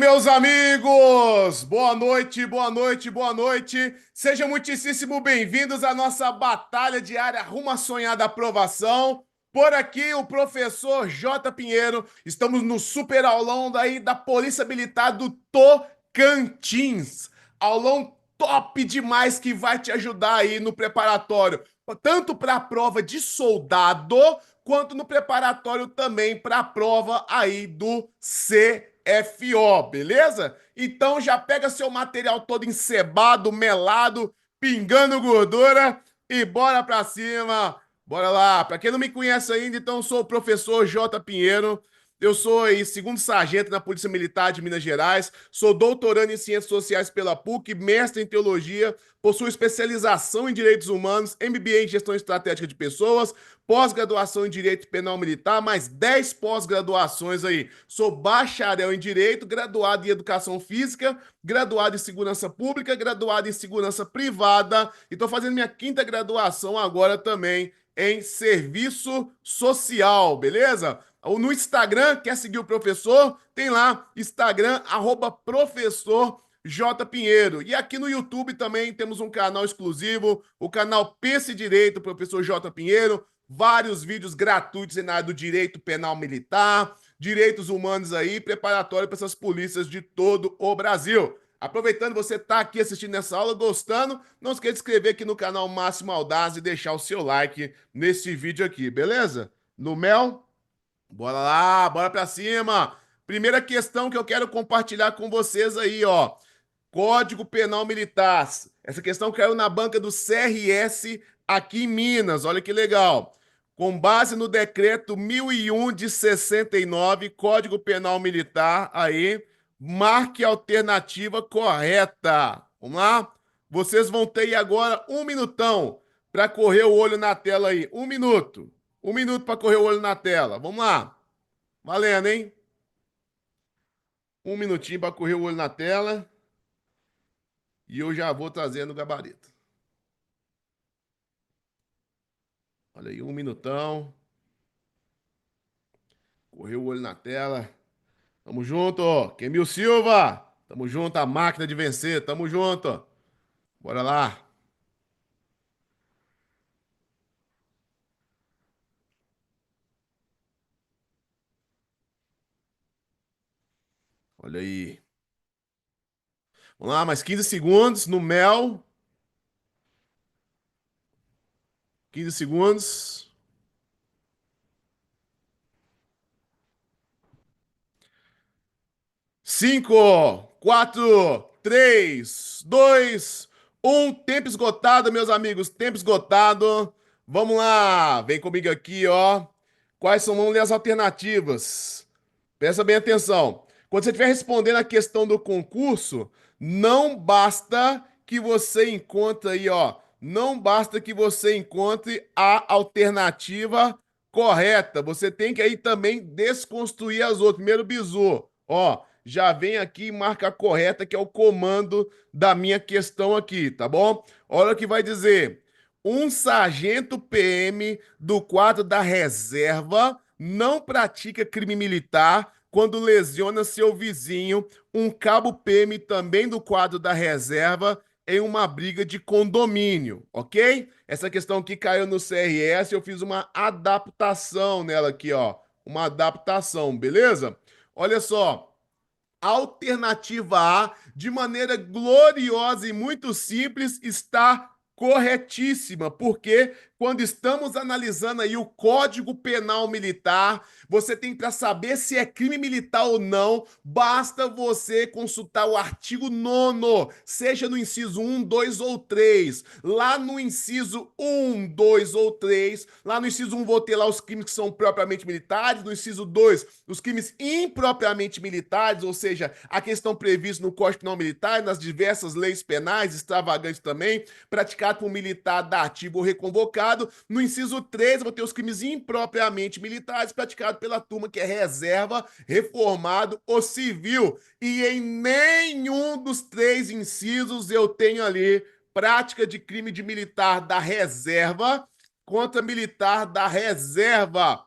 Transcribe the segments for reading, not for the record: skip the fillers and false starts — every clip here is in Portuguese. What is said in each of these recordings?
Meus amigos! Boa noite, boa noite, boa noite. Sejam muitíssimo bem-vindos à nossa batalha diária rumo à sonhada aprovação. Por aqui, o professor J. Pinheiro. Estamos no super aulão daí da Polícia Militar do Tocantins. Aulão top demais que vai te ajudar aí no preparatório, tanto para a prova de soldado, quanto no preparatório também para a prova aí do CFO, beleza? Então já pega seu material todo encebado, melado, pingando gordura e bora pra cima. Bora lá. Para quem não me conhece ainda, então eu sou o professor J. Pinheiro. Eu sou aí segundo sargento na Polícia Militar de Minas Gerais, sou doutorando em Ciências Sociais pela PUC, mestre em Teologia, possuo especialização em Direitos Humanos, MBA em Gestão Estratégica de Pessoas, pós-graduação em Direito Penal Militar, mais 10 pós-graduações aí. Sou bacharel em Direito, graduado em Educação Física, graduado em Segurança Pública, graduado em Segurança Privada e estou fazendo minha quinta graduação agora também em Serviço Social, beleza? No Instagram, quer seguir o professor? Tem lá, Instagram, @professor J. Pinheiro. E aqui no YouTube também temos um canal exclusivo, o canal Pense Direito, professor J. Pinheiro. Vários vídeos gratuitos na área do direito penal militar, direitos humanos aí, preparatório para essas polícias de todo o Brasil. Aproveitando você tá aqui assistindo essa aula, gostando, não esqueça de inscrever aqui no canal Máximo Audaz e deixar o seu like nesse vídeo aqui, beleza? No mel? Bora lá, bora pra cima. Primeira questão que eu quero compartilhar com vocês aí, ó. Código Penal Militar. Essa questão caiu na banca do CRS aqui em Minas. Olha que legal. Com base no decreto 1001 de 69, Código Penal Militar, aí, marque a alternativa correta. Vamos lá? Vocês vão ter aí agora um minutão para correr o olho na tela aí. Um minuto. Um minuto para correr o olho na tela. Vamos lá. Valendo, hein? Um minutinho para correr o olho na tela. E eu já vou trazendo o gabarito. Olha aí, um minutão. Correu o olho na tela. Tamo junto, Kemil Silva. Tamo junto, a máquina de vencer. Tamo junto. Bora lá. Olha aí. Vamos lá, mais 15 segundos no mel. 15 segundos. 5, 4, 3, 2, 1. Tempo esgotado, meus amigos. Tempo esgotado. Vamos lá. Vem comigo aqui, ó. Quais são, vamos ler as alternativas. Presta bem atenção. Quando você estiver respondendo a questão do concurso, não basta que você encontre aí, ó. Não basta que você encontre a alternativa correta. Você tem que aí também desconstruir as outras. Primeiro bizu, ó. Já vem aqui e marca a correta, que é o comando da minha questão aqui, tá bom? Olha o que vai dizer. Um sargento PM do quadro da reserva não pratica crime militar quando lesiona seu vizinho, um cabo PM também do quadro da reserva, em uma briga de condomínio, ok? Essa questão aqui caiu no CRS, eu fiz uma adaptação nela aqui, ó. Uma adaptação, beleza? Olha só. Alternativa A, de maneira gloriosa e muito simples, está corretíssima, porque quando estamos analisando aí o Código Penal Militar, você tem para saber se é crime militar ou não, basta você consultar o artigo 9º, seja no inciso 1, 2 ou 3. Lá no inciso 1, 2 ou 3, lá no inciso 1 vou ter lá os crimes que são propriamente militares, no inciso 2, os crimes impropriamente militares, ou seja, a questão prevista no Código Penal Militar e nas diversas leis penais, extravagantes também, praticado por um militar da ativa ou reconvocado. No inciso 3, vou ter os crimes impropriamente militares praticados pela turma que é reserva, reformado ou civil. E em nenhum dos três incisos eu tenho ali prática de crime de militar da reserva contra militar da reserva.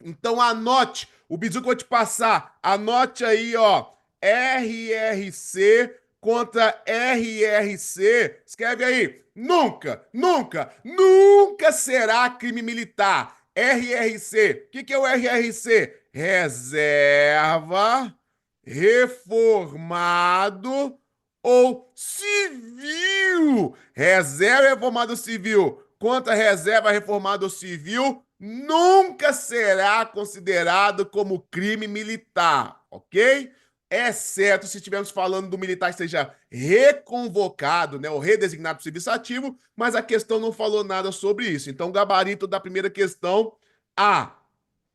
Então anote, o bizu que eu vou te passar, anote aí, ó. RRC contra RRC. Escreve aí. Nunca, nunca, nunca será crime militar. RRC. O que é o RRC? Reserva, reformado ou civil. Reserva reformado civil contra reserva reformado civil nunca será considerado como crime militar, ok? Exceto se estivermos falando do militar que seja reconvocado, né, ou redesignado para o serviço ativo, mas a questão não falou nada sobre isso. Então, o gabarito da primeira questão, A.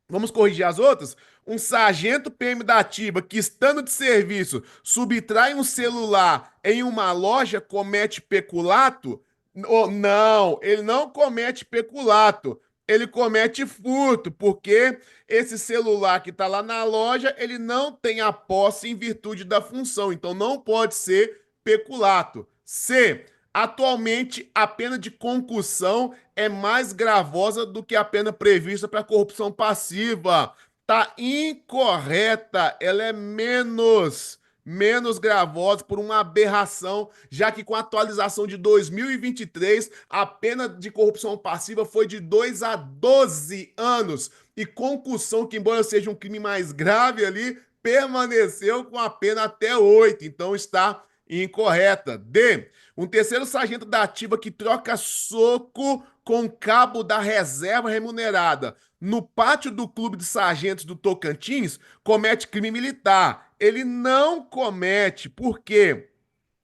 Vamos corrigir as outras? Um sargento PM da ativa que, estando de serviço, subtrai um celular em uma loja, comete peculato? Não, ele não comete peculato. Ele comete furto, porque esse celular que está lá na loja, ele não tem a posse em virtude da função. Então, não pode ser peculato. C. Atualmente, a pena de concussão é mais gravosa do que a pena prevista para corrupção passiva. Tá incorreta, ela é menos gravosa por uma aberração, já que com a atualização de 2023, a pena de corrupção passiva foi de 2 a 12 anos. E concussão, que embora seja um crime mais grave ali, permaneceu com a pena até 8. Então está incorreta. D. Um terceiro sargento da ativa que troca soco com cabo da reserva remunerada no pátio do Clube de Sargentos do Tocantins comete crime militar. Ele não comete, por quê?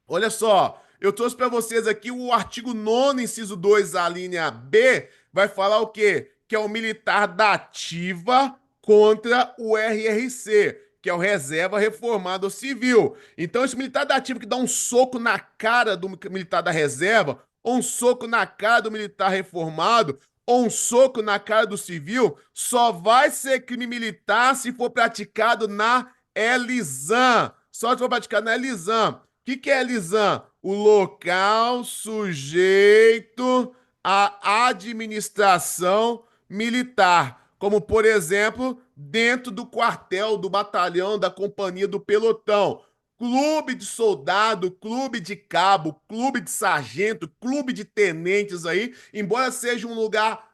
Olha só, eu trouxe para vocês aqui o artigo 9º, inciso 2, a linha B, vai falar o quê? Que é o militar da ativa contra o RRC, que é o Reserva Reformado Civil. Então, esse militar da ativa que dá um soco na cara do militar da reserva, ou um soco na cara do militar reformado, ou um soco na cara do civil, só vai ser crime militar se for praticado na Elisan. Só se for praticado na Elisan. O que é Elisan? O local sujeito à administração militar, como, por exemplo, dentro do quartel, do batalhão, da companhia, do pelotão. Clube de soldado, clube de cabo, clube de sargento, clube de tenentes aí, embora seja um lugar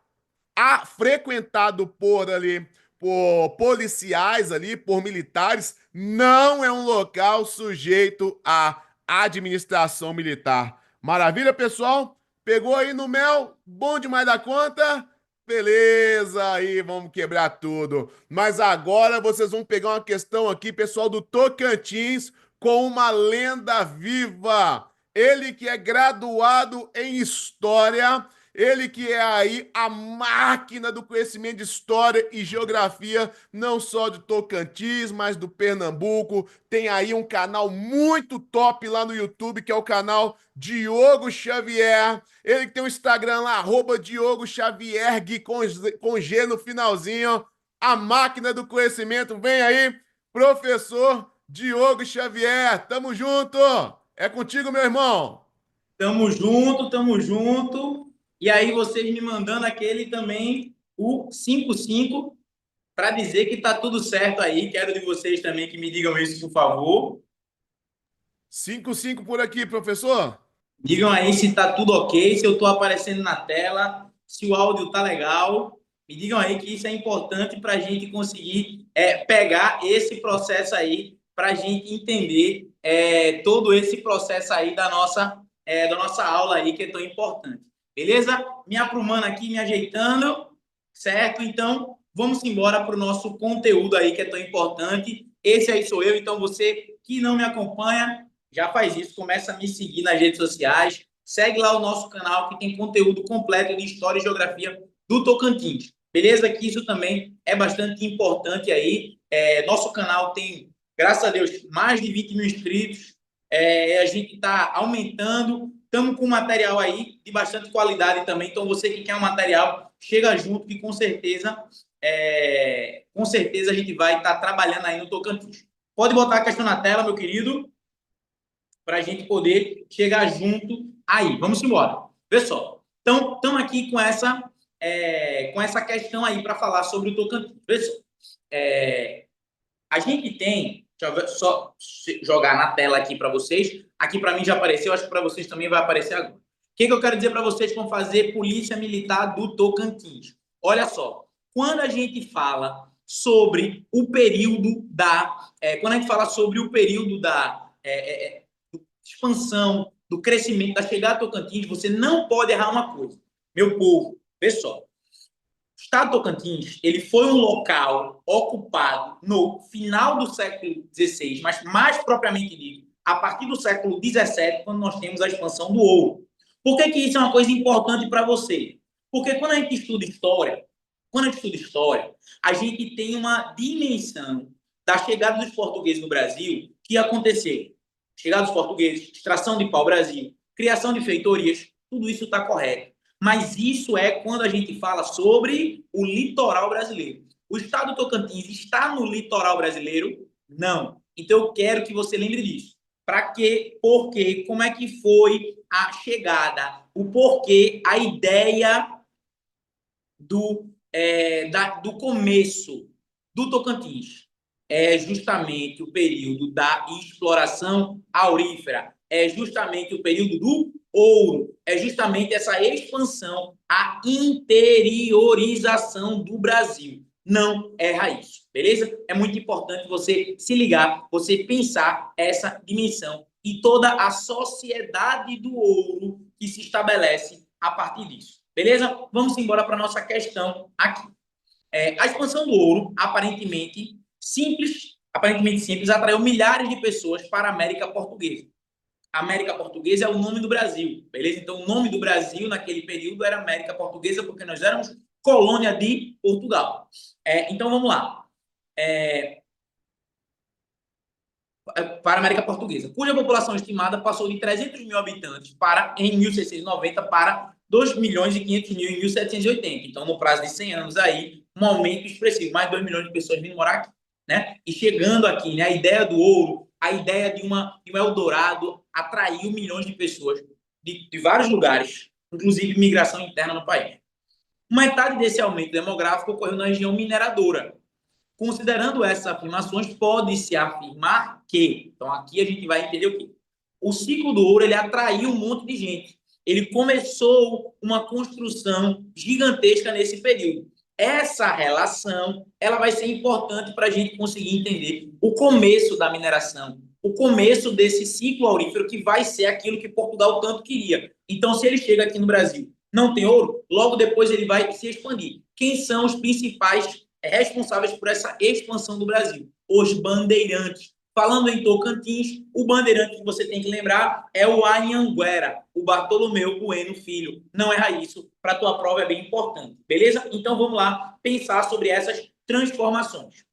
frequentado por policiais ali, por militares, não é um local sujeito à administração militar. Maravilha, pessoal? Pegou aí no mel? Bom demais da conta? Beleza, aí vamos quebrar tudo. Mas agora vocês vão pegar uma questão aqui, pessoal do Tocantins, com uma lenda viva. Ele que é graduado em História, ele que é aí a máquina do conhecimento de história e geografia, não só de Tocantins, mas do Pernambuco. Tem aí um canal muito top lá no YouTube, que é o canal Diogo Xavier. Ele que tem um Instagram lá, Diogo Xavier, Gui, com G no finalzinho. A máquina do conhecimento. Vem aí, professor Diogo Xavier. Tamo junto. É contigo, meu irmão. Tamo junto, tamo junto. E aí vocês me mandando aquele também, o 55, para dizer que tá tudo certo aí. Quero de vocês também que me digam isso, por favor. 5-5 por aqui, professor. Digam aí se tá tudo ok, se eu tô aparecendo na tela, se o áudio tá legal. Me digam aí que isso é importante para a gente conseguir pegar esse processo aí, para a gente entender todo esse processo aí da nossa aula aí, que é tão importante. Beleza? Me aprumando aqui, me ajeitando, certo? Então, vamos embora para o nosso conteúdo aí, que é tão importante. Esse aí sou eu, então você que não me acompanha, já faz isso, começa a me seguir nas redes sociais, segue lá o nosso canal que tem conteúdo completo de história e geografia do Tocantins. Beleza? Que isso também é bastante importante aí. Nosso canal tem, graças a Deus, mais de 20 mil inscritos. A gente está aumentando. Estamos com material aí de bastante qualidade também. Então, você que quer um material, chega junto que com certeza a gente vai estar trabalhando aí no Tocantins. Pode botar a questão na tela, meu querido, para a gente poder chegar junto aí. Vamos embora. Pessoal, então, estamos aqui com essa questão aí para falar sobre o Tocantins. Pessoal, a gente tem Deixa eu só jogar na tela aqui para vocês. Aqui para mim já apareceu, acho que para vocês também vai aparecer agora. O que eu quero dizer para vocês com fazer Polícia Militar do Tocantins? Olha só, quando a gente fala sobre o período da... quando a gente fala sobre o período da expansão, do crescimento, da chegada a Tocantins, você não pode errar uma coisa. Meu povo, vê só. O estado do Tocantins, ele foi um local ocupado no final do século XVI, mas mais propriamente dito, a partir do século XVII, quando nós temos a expansão do ouro. Por que isso é uma coisa importante para você? Porque quando a gente estuda história, a gente tem uma dimensão da chegada dos portugueses no Brasil que aconteceu. Chegada dos portugueses, extração de pau-brasil, criação de feitorias, tudo isso está correto. Mas isso é quando a gente fala sobre o litoral brasileiro. O estado do Tocantins está no litoral brasileiro? Não. Então, eu quero que você lembre disso. Para quê? Por quê? Como é que foi a chegada? O porquê, a ideia do começo do Tocantins. É justamente o período da exploração aurífera. É justamente o período do ouro, é justamente essa expansão, a interiorização do Brasil. Não erra isso, beleza? É muito importante você se ligar, você pensar essa dimensão e toda a sociedade do ouro que se estabelece a partir disso, beleza? Vamos embora para a nossa questão aqui. A expansão do ouro, aparentemente simples, atraiu milhares de pessoas para a América Portuguesa. América Portuguesa é o nome do Brasil, beleza? Então, o nome do Brasil naquele período era América Portuguesa, porque nós éramos colônia de Portugal. Então, vamos lá. Para a América Portuguesa, cuja população estimada passou de 300 mil habitantes em 1690 para 2 milhões e 500 mil em 1780. Então, no prazo de 100 anos aí, um aumento expressivo, mais de 2 milhões de pessoas vindo morar aqui, né? E chegando aqui, né, a ideia do ouro, a ideia de um Eldorado atraiu milhões de pessoas de vários lugares, inclusive migração interna no país. Metade desse aumento demográfico ocorreu na região mineradora. Considerando essas afirmações, pode-se afirmar que, então aqui a gente vai entender o quê? O ciclo do ouro, ele atraiu um monte de gente. Ele começou uma construção gigantesca nesse período. Essa relação, ela vai ser importante para a gente conseguir entender o começo da mineração, o começo desse ciclo aurífero que vai ser aquilo que Portugal tanto queria. Então, se ele chega aqui no Brasil, não tem ouro, logo depois ele vai se expandir. Quem são os principais responsáveis por essa expansão do Brasil? Os bandeirantes. Falando em Tocantins, o bandeirante que você tem que lembrar é o Anhanguera, o Bartolomeu Bueno Filho. Não erra isso, para a tua prova é bem importante, beleza? Então vamos lá pensar sobre essas transformações.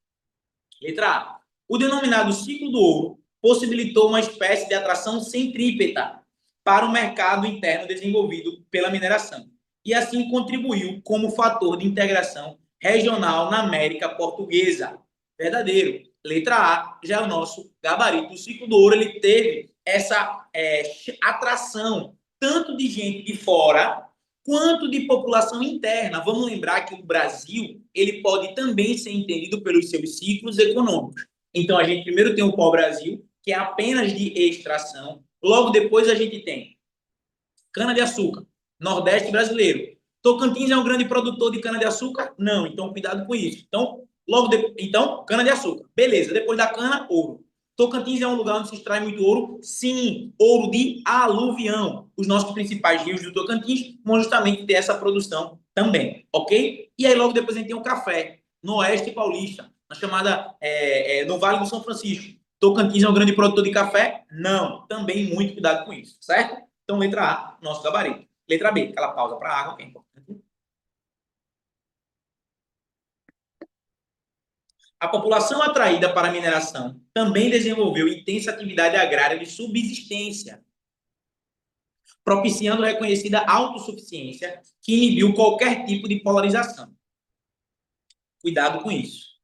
Letra A. O denominado ciclo do ouro possibilitou uma espécie de atração centrípeta para o mercado interno desenvolvido pela mineração e assim contribuiu como fator de integração regional na América Portuguesa. Verdadeiro. Letra A, já é o nosso gabarito. O ciclo do ouro, ele teve essa atração tanto de gente de fora quanto de população interna. Vamos lembrar que o Brasil, ele pode também ser entendido pelos seus ciclos econômicos. Então, a gente primeiro tem o pau-brasil, que é apenas de extração. Logo depois, a gente tem cana-de-açúcar, Nordeste brasileiro. Tocantins é um grande produtor de cana-de-açúcar? Não, então cuidado com isso. Então, cana-de-açúcar. Beleza, depois da cana, ouro. Tocantins é um lugar onde se extrai muito ouro? Sim, ouro de aluvião. Os nossos principais rios do Tocantins vão justamente ter essa produção também, ok? E aí logo depois a gente tem o café, no Oeste Paulista, na chamada, no Vale do São Francisco. Tocantins é um grande produtor de café? Não, também muito cuidado com isso, certo? Então, letra A, nosso gabarito. Letra B, aquela pausa para a água, que é importante. A população atraída para a mineração também desenvolveu intensa atividade agrária de subsistência, propiciando reconhecida autossuficiência que inibiu qualquer tipo de polarização. Cuidado com isso.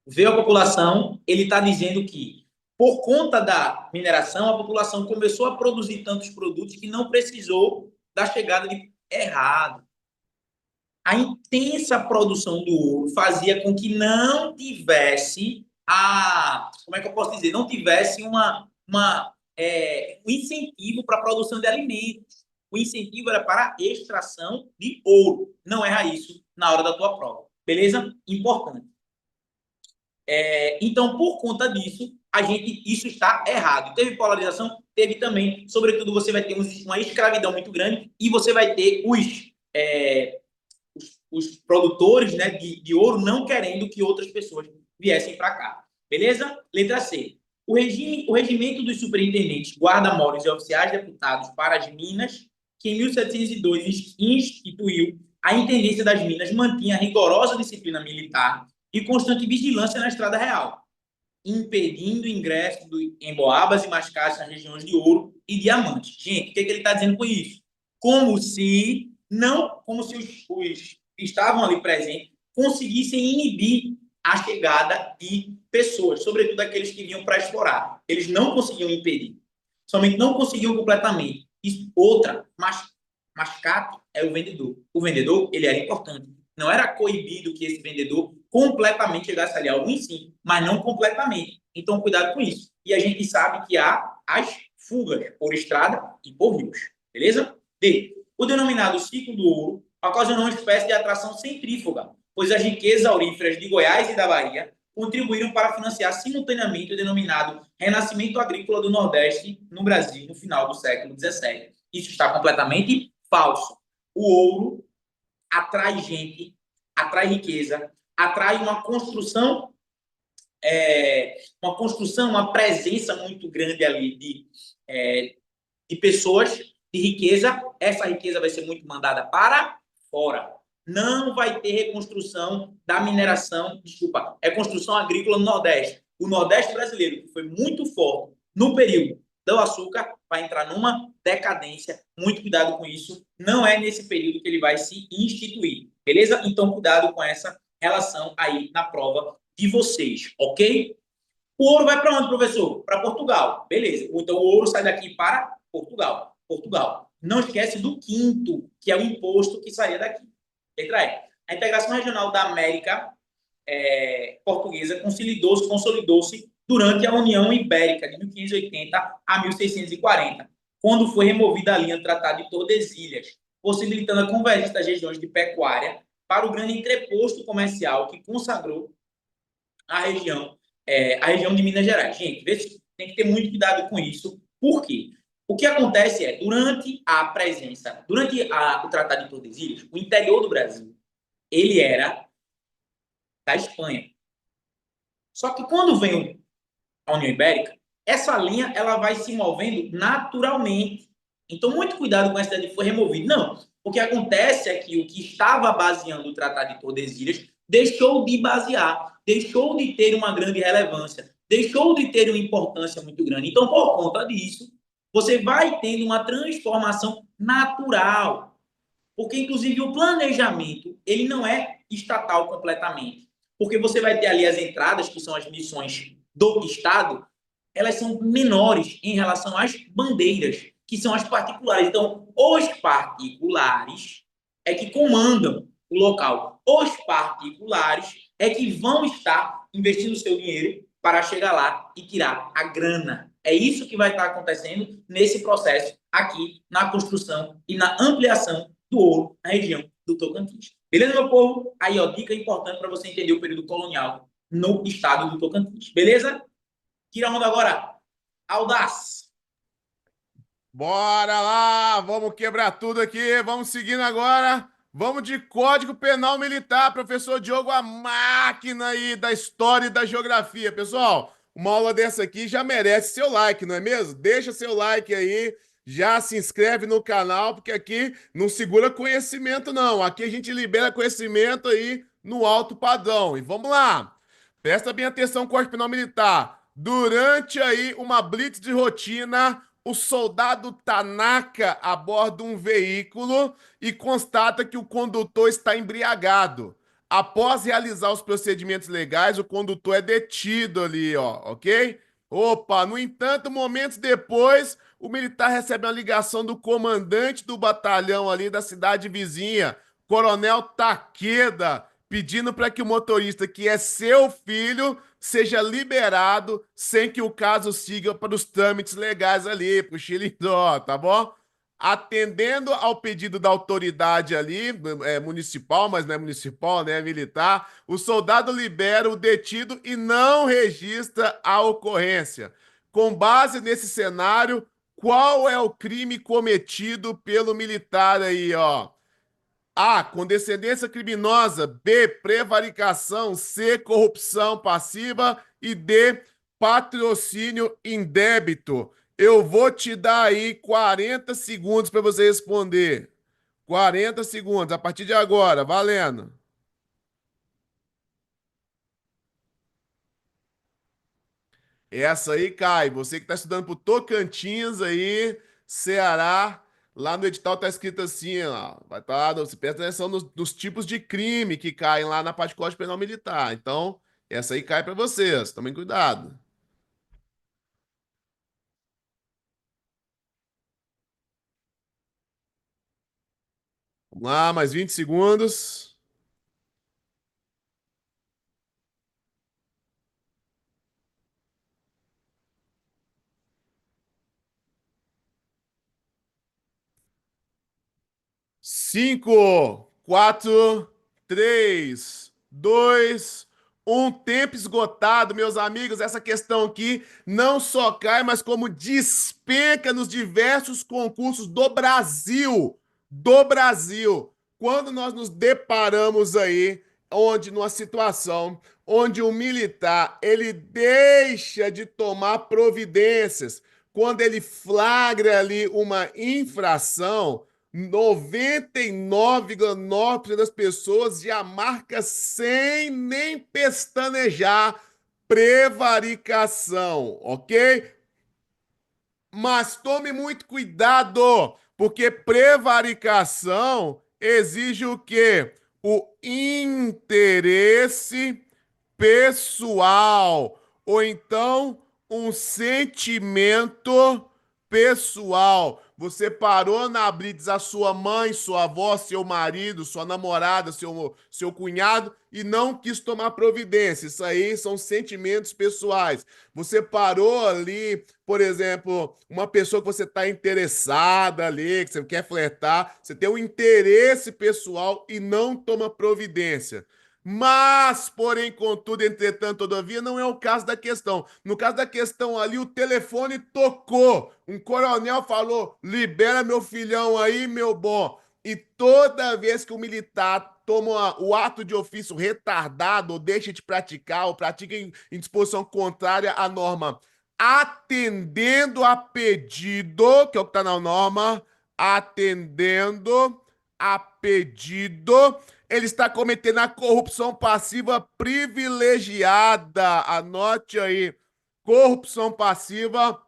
Veio a população, ele está dizendo que, por conta da mineração, a população começou a produzir tantos produtos que não precisou da chegada de errado. A intensa produção do ouro fazia com que não tivesse como é que eu posso dizer, não tivesse um incentivo para a produção de alimentos. O incentivo era para a extração de ouro. Não erra isso na hora da tua prova. Beleza? Importante. Então, por conta disso, isso está errado. Teve polarização? Teve também. Sobretudo, você vai ter uma escravidão muito grande e você vai ter os produtores, né, de ouro não querendo que outras pessoas viessem para cá. Beleza? Letra C. O regimento dos superintendentes, guarda-mores e oficiais deputados para as minas, que em 1702 instituiu a intendência das minas, mantinha rigorosa disciplina militar e constante vigilância na Estrada Real, impedindo o ingresso de emboabas e mascates nas regiões de ouro e diamante. Gente, o que ele está dizendo com isso? Como se os que estavam ali presentes conseguissem inibir a chegada de pessoas, sobretudo aqueles que vinham para explorar. Eles não conseguiam impedir. Somente não conseguiam completamente. E outra, mascate é o vendedor. O vendedor, ele era importante. Não era coibido que esse vendedor completamente chegasse ali, alguns sim, mas não completamente. Então, cuidado com isso. E a gente sabe que há as fugas por estrada e por rios. Beleza? D. O denominado ciclo do ouro ocasionou uma espécie de atração centrífuga, pois as riquezas auríferas de Goiás e da Bahia contribuíram para financiar simultaneamente o denominado renascimento agrícola do Nordeste no Brasil no final do século XVII. Isso está completamente falso. O ouro atrai gente, atrai riqueza, atrai uma presença muito grande ali de pessoas, de riqueza. Essa riqueza vai ser muito mandada para fora. Não vai ter reconstrução da mineração, desculpa, reconstrução agrícola no Nordeste. O Nordeste brasileiro, que foi muito forte no período do açúcar, vai entrar numa decadência. Muito cuidado com isso. Não é nesse período que ele vai se instituir. Beleza? Então, cuidado com essa relação aí na prova de vocês, ok? O ouro vai para onde, professor? Para Portugal. Beleza. Então, o ouro sai daqui para Portugal. Portugal. Não esquece do quinto, que é o imposto que saía daqui. Letra E. A integração regional da América portuguesa consolidou-se durante a União Ibérica, de 1580 a 1640, quando foi removida a linha do Tratado de Tordesilhas, possibilitando a convergência das regiões de pecuária para o grande entreposto comercial que consagrou a região de Minas Gerais. Gente, tem que ter muito cuidado com isso. Por quê? O que acontece é, durante o Tratado de Tordesilhas, o interior do Brasil, ele era da Espanha. Só que quando vem a União Ibérica, essa linha ela vai se movendo naturalmente. Então, muito cuidado com essa ideia de foi removido. Não. O que acontece é que o que estava baseando o Tratado de Tordesilhas deixou de basear, deixou de ter uma grande relevância, deixou de ter uma importância muito grande. Então, por conta disso, você vai tendo uma transformação natural. Porque, inclusive, o planejamento ele não é estatal completamente. Porque você vai ter ali as entradas, que são as missões do Estado, elas são menores em relação às bandeiras, que são as particulares. Então, os particulares é que comandam o local. Os particulares é que vão estar investindo o seu dinheiro para chegar lá e tirar a grana. É isso que vai estar acontecendo nesse processo aqui na construção e na ampliação do ouro na região do Tocantins. Beleza, meu povo? Aí, ó, dica importante para você entender o período colonial no estado do Tocantins. Beleza? Tira onda agora. Audaz. Bora lá, vamos quebrar tudo aqui, vamos seguindo agora. Vamos de Código Penal Militar, professor Diogo, a máquina aí da história e da geografia. Pessoal, uma aula dessa aqui já merece seu like, não é mesmo? Deixa seu like aí, já se inscreve no canal, porque aqui não segura conhecimento não. Aqui a gente libera conhecimento aí no alto padrão. E vamos lá. Presta bem atenção, Código Penal Militar. Durante aí uma blitz de rotina, o soldado Tanaka aborda um veículo e constata que o condutor está embriagado. Após realizar os procedimentos legais, o condutor é detido ali, ó, ok? Opa, no entanto, momentos depois, o militar recebe uma ligação do comandante do batalhão ali da cidade vizinha, Coronel Takeda, pedindo para que o motorista, que é seu filho, seja liberado sem que o caso siga para os trâmites legais ali, para o xilindró, tá bom? Atendendo ao pedido da autoridade ali, municipal, mas não é municipal, né? É militar, o soldado libera o detido e não registra a ocorrência. Com base nesse cenário, qual é o crime cometido pelo militar aí, ó? A. Condescendência criminosa. B. Prevaricação. C. Corrupção passiva. E D. Patrocínio indébito. Eu vou te dar aí 40 segundos para você responder. 40 segundos, a partir de agora, valendo. Essa aí cai. Você que está estudando pro Tocantins aí, Ceará, lá no edital tá escrito assim, ó. Vai estar, você presta atenção nos tipos de crime que caem lá na parte do Código Penal Militar. Então, essa aí cai para vocês. Tomem cuidado. Vamos lá, mais 20 segundos. 5, 4, 3, 2, 1. Tempo esgotado, meus amigos. Essa questão aqui não só cai, mas como despenca nos diversos concursos do Brasil. Do Brasil. Quando nós nos deparamos aí, onde numa situação onde o militar ele deixa de tomar providências, quando ele flagra ali uma infração, 99,9% das pessoas já marca sem nem pestanejar prevaricação, ok? Mas tome muito cuidado, porque prevaricação exige o quê? O interesse pessoal, ou então um sentimento pessoal. Você parou na blitz a sua mãe, sua avó, seu marido, sua namorada, seu cunhado e não quis tomar providência. Isso aí são sentimentos pessoais. Você parou ali, por exemplo, uma pessoa que você está interessada ali, que você quer flertar, você tem um interesse pessoal e não toma providência. Mas, porém, contudo, entretanto, todavia, não é o caso da questão. No caso da questão ali, o telefone tocou. Um coronel falou: libera meu filhão aí, meu bom. E toda vez que o militar toma o ato de ofício retardado, ou deixa de praticar, ou pratica em disposição contrária à norma, atendendo a pedido, que é o que está na norma, atendendo a pedido, ele está cometendo a corrupção passiva privilegiada. Anote aí. Corrupção passiva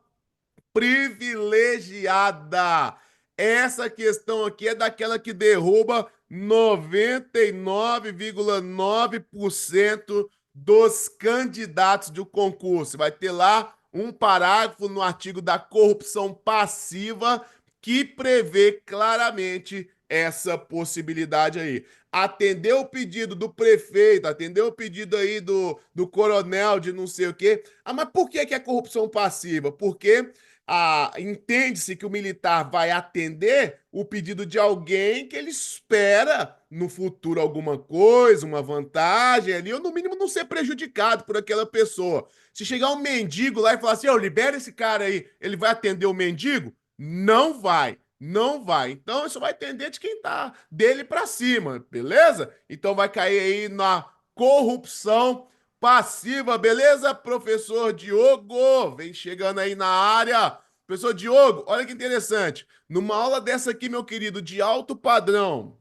privilegiada. Essa questão aqui é daquela que derruba 99,9% dos candidatos do concurso. Vai ter lá um parágrafo no artigo da corrupção passiva que prevê claramente essa possibilidade aí. Atendeu o pedido do prefeito, atendeu o pedido aí do coronel de não sei o quê. Ah, mas por que é corrupção passiva? Porque entende-se que o militar vai atender o pedido de alguém que ele espera no futuro alguma coisa, uma vantagem ali, ou no mínimo não ser prejudicado por aquela pessoa. Se chegar um mendigo lá e falar assim, libera esse cara aí, ele vai atender o mendigo? Não vai. Não vai. Então, isso vai atender de quem tá dele para cima, beleza? Então, vai cair aí na corrupção passiva, beleza, professor Diogo? Vem chegando aí na área. Professor Diogo, olha que interessante. Numa aula dessa aqui, meu querido, de alto padrão,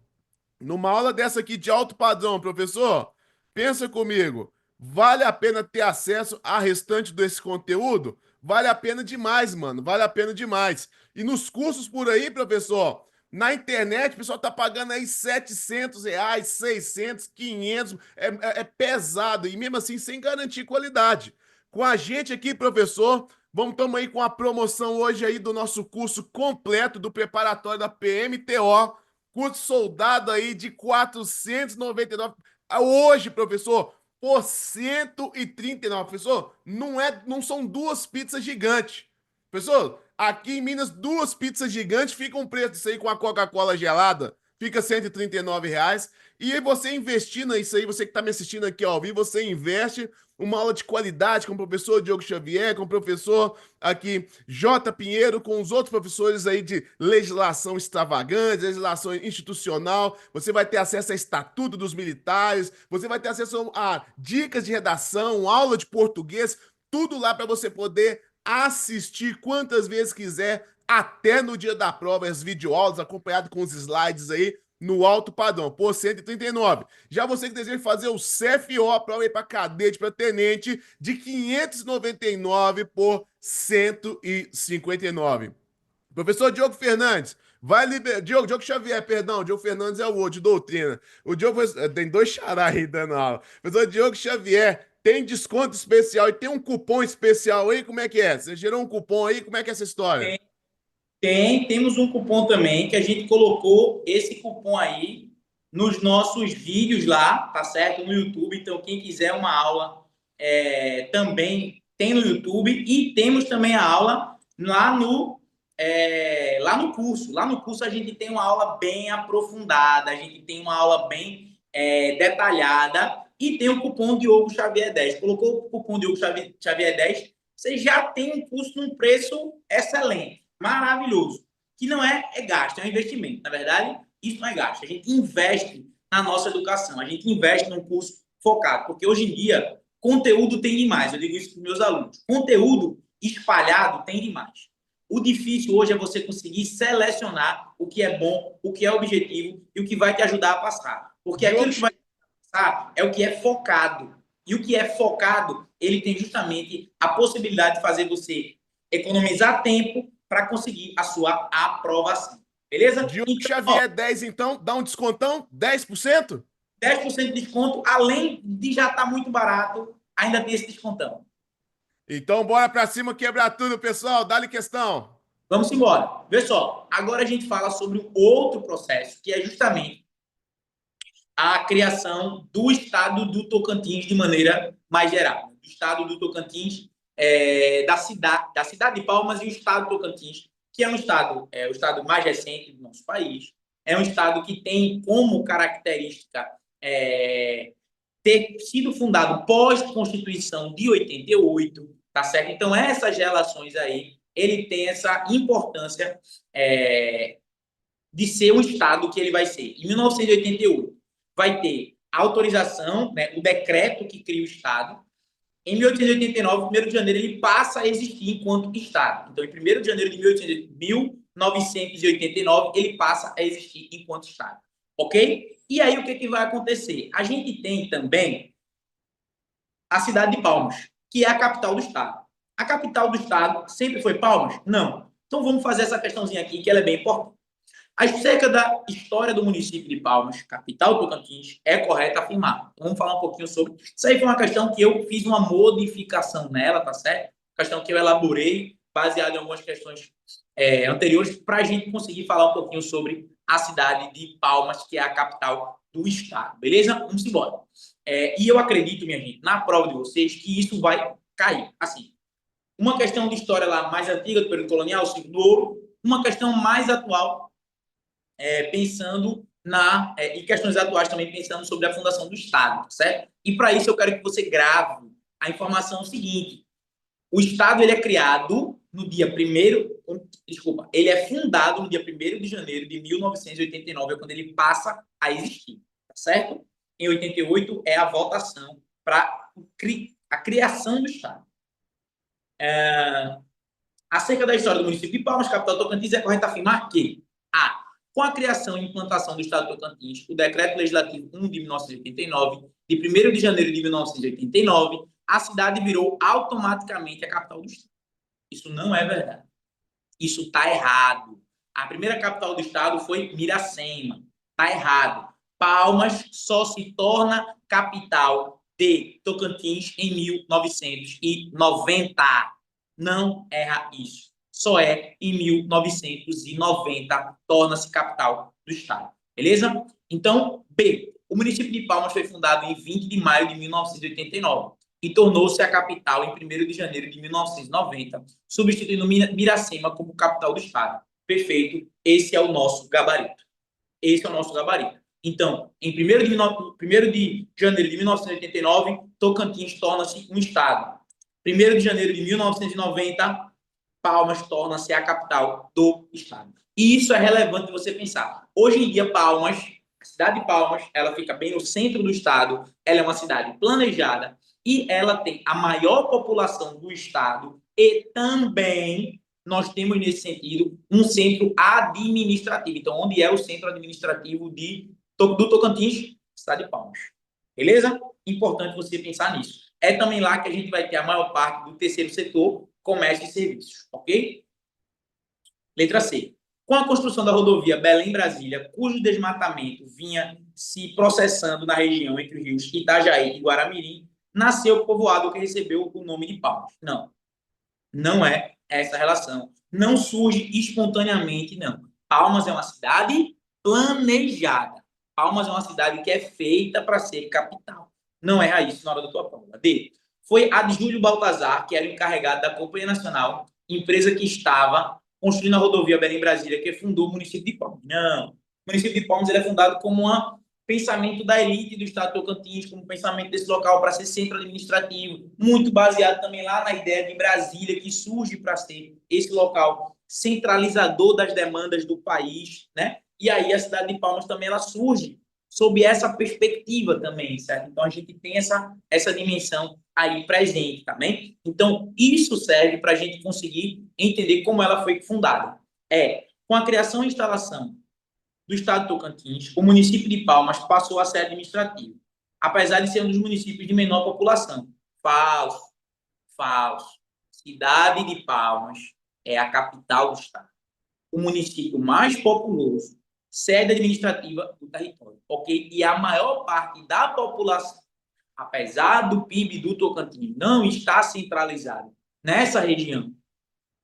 numa aula dessa aqui de alto padrão, professor, pensa comigo, vale a pena ter acesso a restante desse conteúdo? Vale a pena demais, mano, vale a pena demais. E nos cursos por aí, professor, na internet, o pessoal tá pagando aí R$ 700, 600, 500, é pesado, e mesmo assim sem garantir qualidade. Com a gente aqui, professor, estamos aí com a promoção hoje aí do nosso curso completo do preparatório da PMTO, curso soldado aí de 499. Hoje, professor, por 139. Professor, não são duas pizzas gigantes. Professor, aqui em Minas, duas pizzas gigantes ficam um preço disso aí com a Coca-Cola gelada. Fica R$ 139. E aí você investindo nisso aí, você que está me assistindo aqui ao vivo, você investe uma aula de qualidade com o professor Diogo Xavier, com o professor aqui J. Pinheiro, com os outros professores aí de legislação extravagante, legislação institucional. Você vai ter acesso a estatuto dos militares, você vai ter acesso a dicas de redação, aula de português, tudo lá para você poder assistir quantas vezes quiser, até no dia da prova, as videoaulas acompanhado com os slides aí no alto padrão, por 139. Já você que deseja fazer o CFO, a prova aí para cadete, para tenente, de 599 por 159. Professor Diogo Fernandes, vai liberar. Diogo Xavier, perdão, Diogo Fernandes é o outro, de doutrina. O Diogo tem dois xará aí dando aula. Professor Diogo Xavier, tem desconto especial e tem um cupom especial aí? Como é que é? Você gerou um cupom aí? Como é que é essa história? Temos um cupom também que a gente colocou esse cupom aí nos nossos vídeos lá, tá certo? No YouTube. Então, quem quiser uma aula também tem no YouTube e temos também a aula lá no curso. Lá no curso a gente tem uma aula bem aprofundada, a gente tem uma aula bem detalhada e tem o cupom Diogo Xavier 10. Colocou o cupom Diogo Xavier 10, você já tem um curso num preço excelente, maravilhoso, que não é gasto, é um investimento. Na verdade, isso não é gasto. A gente investe na nossa educação, a gente investe num curso focado, porque hoje em dia conteúdo tem demais. Eu digo isso para os meus alunos. Conteúdo espalhado tem demais. O difícil hoje é você conseguir selecionar o que é bom, o que é objetivo e o que vai te ajudar a passar. Porque aquilo que vai te passar é o que é focado. E o que é focado, ele tem justamente a possibilidade de fazer você economizar tempo para conseguir a sua aprovação. Beleza? Diogo Então, Xavier 10, então, dá um descontão? 10%? 10% de desconto, além de já estar muito barato, ainda tem esse descontão. Então, bora pra cima quebrar tudo, pessoal. Dá-lhe questão. Vamos embora. Vê só, agora a gente fala sobre um outro processo, que é justamente a criação do estado do Tocantins de maneira mais geral. O estado do Tocantins, da cidade de Palmas e o estado do Tocantins, que é o estado mais recente do nosso país. É um estado que tem como característica ter sido fundado pós-Constituição de 88, tá certo? Então, essas relações aí, ele tem essa importância de ser o Estado que ele vai ser. Em 1988, vai ter a autorização, né, o decreto que cria o Estado. Em 1889, 1º de janeiro, ele passa a existir enquanto Estado. Então, em 1º de janeiro de 1989, ele passa a existir enquanto Estado. Ok? E aí, o que vai acontecer? A gente tem também a cidade de Palmas, que é a capital do Estado. A capital do Estado sempre foi Palmas? Não. Então, vamos fazer essa questãozinha aqui, que ela é bem importante. Acerca da história do município de Palmas, capital do Tocantins, é correto afirmar. Então, vamos falar um pouquinho sobre. Isso aí foi uma questão que eu fiz uma modificação nela, tá certo? Questão que eu elaborei, baseada em algumas questões anteriores, para a gente conseguir falar um pouquinho sobre a cidade de Palmas, que é a capital do estado. Beleza? Vamos embora. E eu acredito, minha gente, na prova de vocês, que isso vai cair. Assim, uma questão de história lá mais antiga do período colonial, o ciclo do ouro, uma questão mais atual, pensando e questões atuais também pensando sobre a fundação do Estado, certo? E para isso eu quero que você grave a informação seguinte: o Estado ele é criado no dia 1º, desculpa, ele é fundado no dia 1º de janeiro de 1989, é quando ele passa a existir, tá certo? Em 88 é a votação para a criação do Estado. Acerca da história do município de Palmas, capital do Tocantins, é correto afirmar que com a criação e implantação do Estado do Tocantins, o Decreto Legislativo 1 de 1989, de 1º de janeiro de 1989, a cidade virou automaticamente a capital do Estado. Isso não é verdade. Isso está errado. A primeira capital do Estado foi Miracema. Está errado. Palmas só se torna capital de Tocantins em 1990. Não erra isso. Só em 1990 torna-se capital do Estado. Beleza? Então, B. O município de Palmas foi fundado em 20 de maio de 1989 e tornou-se a capital em 1º de janeiro de 1990, substituindo Miracema como capital do estado. Perfeito, esse é o nosso gabarito. Esse é o nosso gabarito. Então, em 1º de janeiro de 1989, Tocantins torna-se um estado. 1º de janeiro de 1990, Palmas torna-se a capital do estado. E isso é relevante você pensar. Hoje em dia, Palmas, a cidade de Palmas, ela fica bem no centro do estado, ela é uma cidade planejada e ela tem a maior população do estado e também nós temos, nesse sentido, um centro administrativo. Então, onde é o centro administrativo do Tocantins? Cidade de Palmas. Beleza? Importante você pensar nisso. É também lá que a gente vai ter a maior parte do terceiro setor, comércio e serviços, ok? Letra C. Com a construção da rodovia Belém-Brasília, cujo desmatamento vinha se processando na região entre os rios Itajaí e Guaramirim, nasceu o povoado que recebeu o nome de Palmas. Não, não é essa relação. Não surge espontaneamente, não. Palmas é uma cidade planejada. Palmas é uma cidade que é feita para ser capital. Não erra isso na hora da tua prova. D. Foi Adjúlio Baltazar, que era o encarregado da Companhia Nacional, empresa que estava construindo a rodovia Belém-Brasília, que fundou o município de Palmas. Não. O município de Palmas ele é fundado como um pensamento da elite do estado de Tocantins, como pensamento desse local para ser centro administrativo, muito baseado também lá na ideia de Brasília, que surge para ser esse local centralizador das demandas do país, né? E aí a cidade de Palmas também ela surge sob essa perspectiva também, certo? Então a gente tem essa dimensão aí presente também. Então isso serve para a gente conseguir entender como ela foi fundada. Com a criação e instalação do estado de Tocantins, o município de Palmas passou a ser administrativo, apesar de ser um dos municípios de menor população. Falso, falso. Cidade de Palmas é a capital do estado, o município mais populoso, sede administrativa do território, ok? E a maior parte da população, apesar do PIB do Tocantins não estar centralizado nessa região,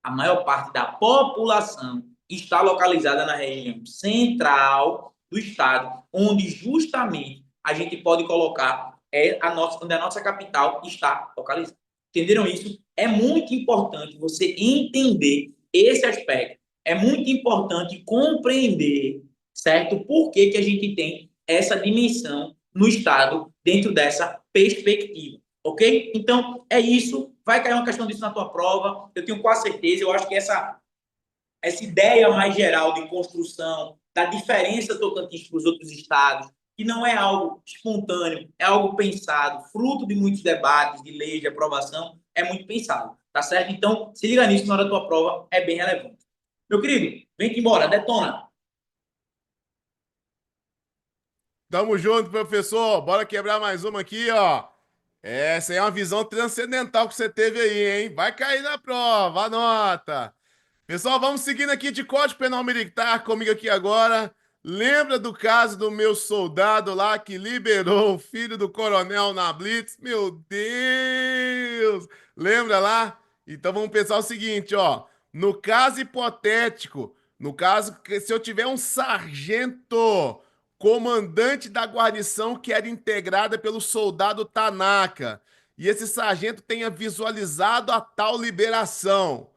a maior parte da população está localizada na região central do estado, onde justamente a gente pode colocar onde a nossa capital está localizada. Entenderam isso? É muito importante você entender esse aspecto. É muito importante compreender, certo? Por que a gente tem essa dimensão no estado dentro dessa perspectiva, ok? Então, é isso. Vai cair uma questão disso na tua prova. Eu tenho quase certeza. Eu acho que essa ideia mais geral de construção da diferença Tocantins para os outros estados, que não é algo espontâneo, é algo pensado, fruto de muitos debates, de leis, de aprovação, é muito pensado, tá certo? Então, se liga nisso na hora da tua prova, é bem relevante. Meu querido, vem embora, detona. Tamo junto, professor. Bora quebrar mais uma aqui, ó. Essa aí é uma visão transcendental que você teve aí, hein? Vai cair na prova, anota. Pessoal, vamos seguindo aqui de Código Penal Militar comigo aqui agora. Lembra do caso do meu soldado lá que liberou o filho do coronel na Blitz? Meu Deus! Lembra lá? Então vamos pensar o seguinte, ó. No caso hipotético, no caso que se eu tiver um sargento comandante da guarnição que era integrada pelo soldado Tanaka, e esse sargento tenha visualizado a tal liberação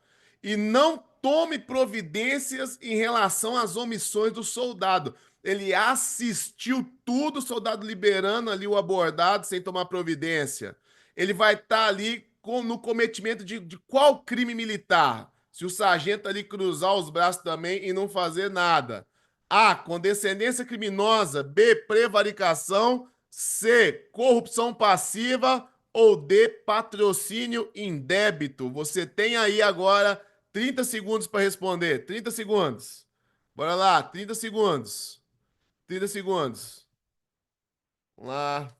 e não tome providências em relação às omissões do soldado. Ele assistiu tudo, o soldado liberando ali o abordado sem tomar providência. Ele vai estar ali no cometimento de qual crime militar? Se o sargento ali cruzar os braços também e não fazer nada. A. Condescendência criminosa. B. Prevaricação. C. Corrupção passiva. Ou D. Patrocínio indébito. Você tem aí agora 30 segundos para responder. 30 segundos. Bora lá, 30 segundos. 30 segundos. Vamos lá.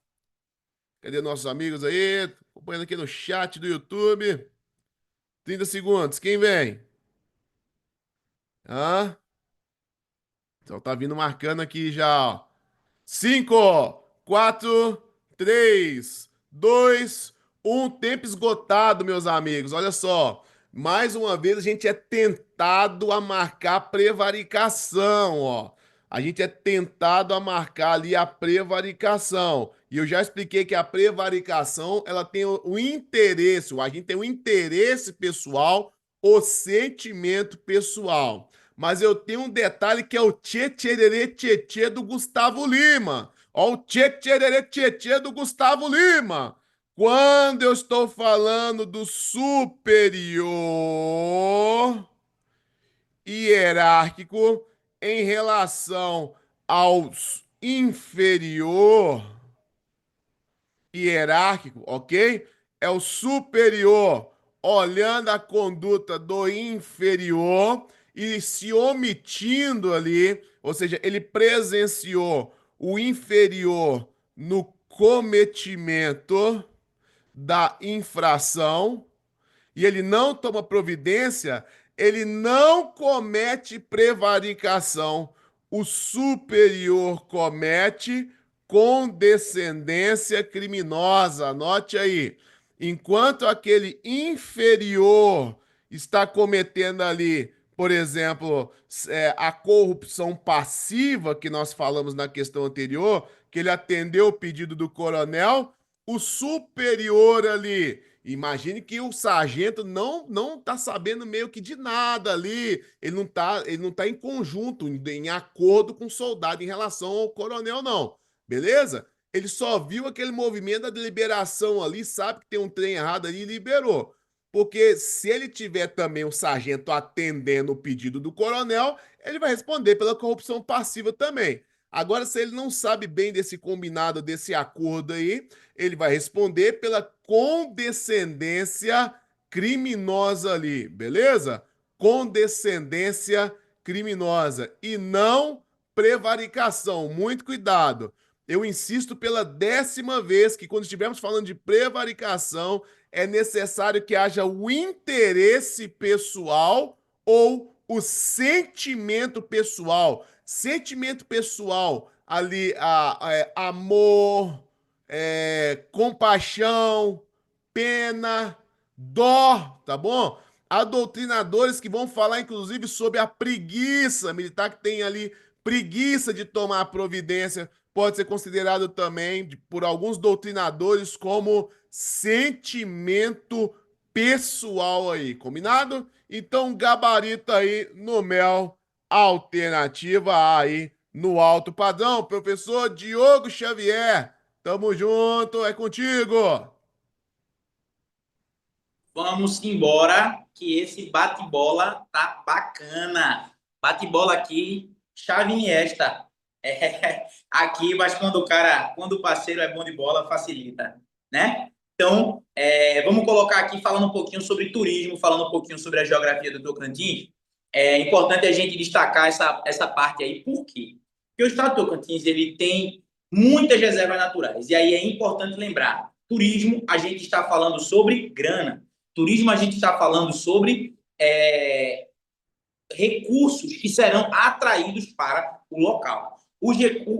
Cadê nossos amigos aí? Acompanhando aqui no chat do YouTube. 30 segundos. Quem vem? Hã? Então tá vindo marcando aqui já, ó. 5, 4, 3, 2, 1. Tempo esgotado, meus amigos. Olha só. Mais uma vez a gente é tentado a marcar prevaricação, ó. a gente é tentado a marcar ali a prevaricação. E eu já expliquei que a prevaricação, ela tem o interesse, a gente tem o interesse pessoal, o sentimento pessoal. Mas eu tenho um detalhe que é o tchê tchererê tchê tchê do Gustavo Lima. Ó, o tchê tchererê tchê tchê do Gustavo Lima. Quando eu estou falando do superior hierárquico em relação aos inferior hierárquico, ok? É o superior olhando a conduta do inferior e se omitindo ali, ou seja, ele presenciou o inferior no cometimento da infração e ele não toma providência, ele não comete prevaricação. O superior comete condescendência criminosa. Anote aí. Enquanto aquele inferior está cometendo ali, por exemplo, a corrupção passiva que nós falamos na questão anterior, que ele atendeu o pedido do coronel, o superior ali. Imagine que o sargento não tá sabendo meio que de nada ali. Ele não tá em conjunto, em acordo com o soldado em relação ao coronel, não. Beleza? Ele só viu aquele movimento da deliberação ali, sabe que tem um trem errado ali e liberou. Porque se ele tiver também o sargento atendendo o pedido do coronel, ele vai responder pela corrupção passiva também. Agora, se ele não sabe bem desse combinado, desse acordo aí, ele vai responder pela condescendência criminosa ali, beleza? Condescendência criminosa e não prevaricação. Muito cuidado. Eu insisto pela 10ª vez que quando estivermos falando de prevaricação, é necessário que haja o interesse pessoal ou o sentimento pessoal. Sentimento pessoal ali, amor, compaixão, pena, dó, tá bom? Há doutrinadores que vão falar, inclusive, sobre a preguiça militar, que tem ali preguiça de tomar providência, pode ser considerado também por alguns doutrinadores como sentimento pessoal aí, combinado? Então, gabarita aí no mel, alternativa A aí no alto padrão. Professor Diogo Xavier, tamo junto, é contigo. Vamos embora, que esse bate-bola tá bacana. Bate-bola aqui, chave Iniesta. Aqui, mas quando o parceiro é bom de bola, facilita, né? Então, vamos colocar aqui falando um pouquinho sobre turismo, falando um pouquinho sobre a geografia do Tocantins. É importante a gente destacar essa parte aí, por quê? Porque o estado do Tocantins, ele tem muitas reservas naturais, e aí é importante lembrar, turismo, a gente está falando sobre grana. Turismo, a gente está falando sobre recursos que serão atraídos para o local.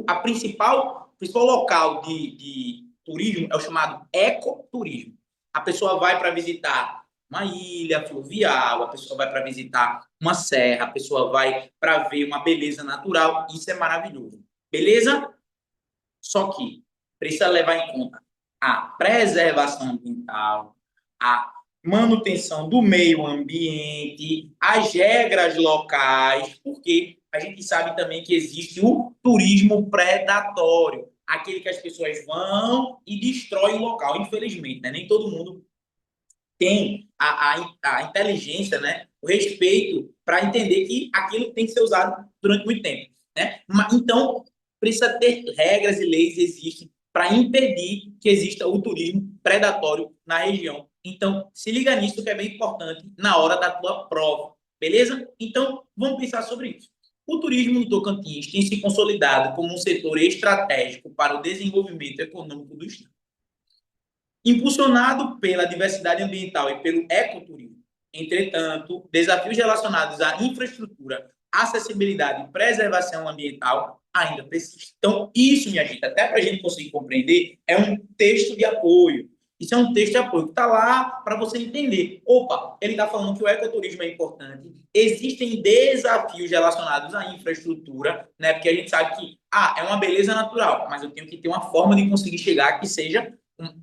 A principal local de turismo é o chamado ecoturismo. A pessoa vai para visitar uma ilha fluvial, a pessoa vai para visitar uma serra, a pessoa vai para ver uma beleza natural. Isso é maravilhoso. Beleza? Só que precisa levar em conta a preservação ambiental, a manutenção do meio ambiente, as regras locais, porque a gente sabe também que existe o turismo predatório, aquele que as pessoas vão e destroem o local, infelizmente, né? Nem todo mundo tem a inteligência, né? O respeito para entender que aquilo tem que ser usado durante muito tempo, né? Então, precisa ter regras e leis existem para impedir que exista o turismo predatório na região. Então, se liga nisso que é bem importante na hora da tua prova, beleza? Então, vamos pensar sobre isso. O turismo no Tocantins tem se consolidado como um setor estratégico para o desenvolvimento econômico do estado. Impulsionado pela diversidade ambiental e pelo ecoturismo. Entretanto, desafios relacionados à infraestrutura, acessibilidade e preservação ambiental ainda persistem. Então, isso, minha gente, até para a gente conseguir compreender, é um texto de apoio. Isso é um texto de apoio que está lá para você entender. Opa, ele está falando que o ecoturismo é importante. Existem desafios relacionados à infraestrutura, né? Porque a gente sabe que é uma beleza natural, mas eu tenho que ter uma forma de conseguir chegar que seja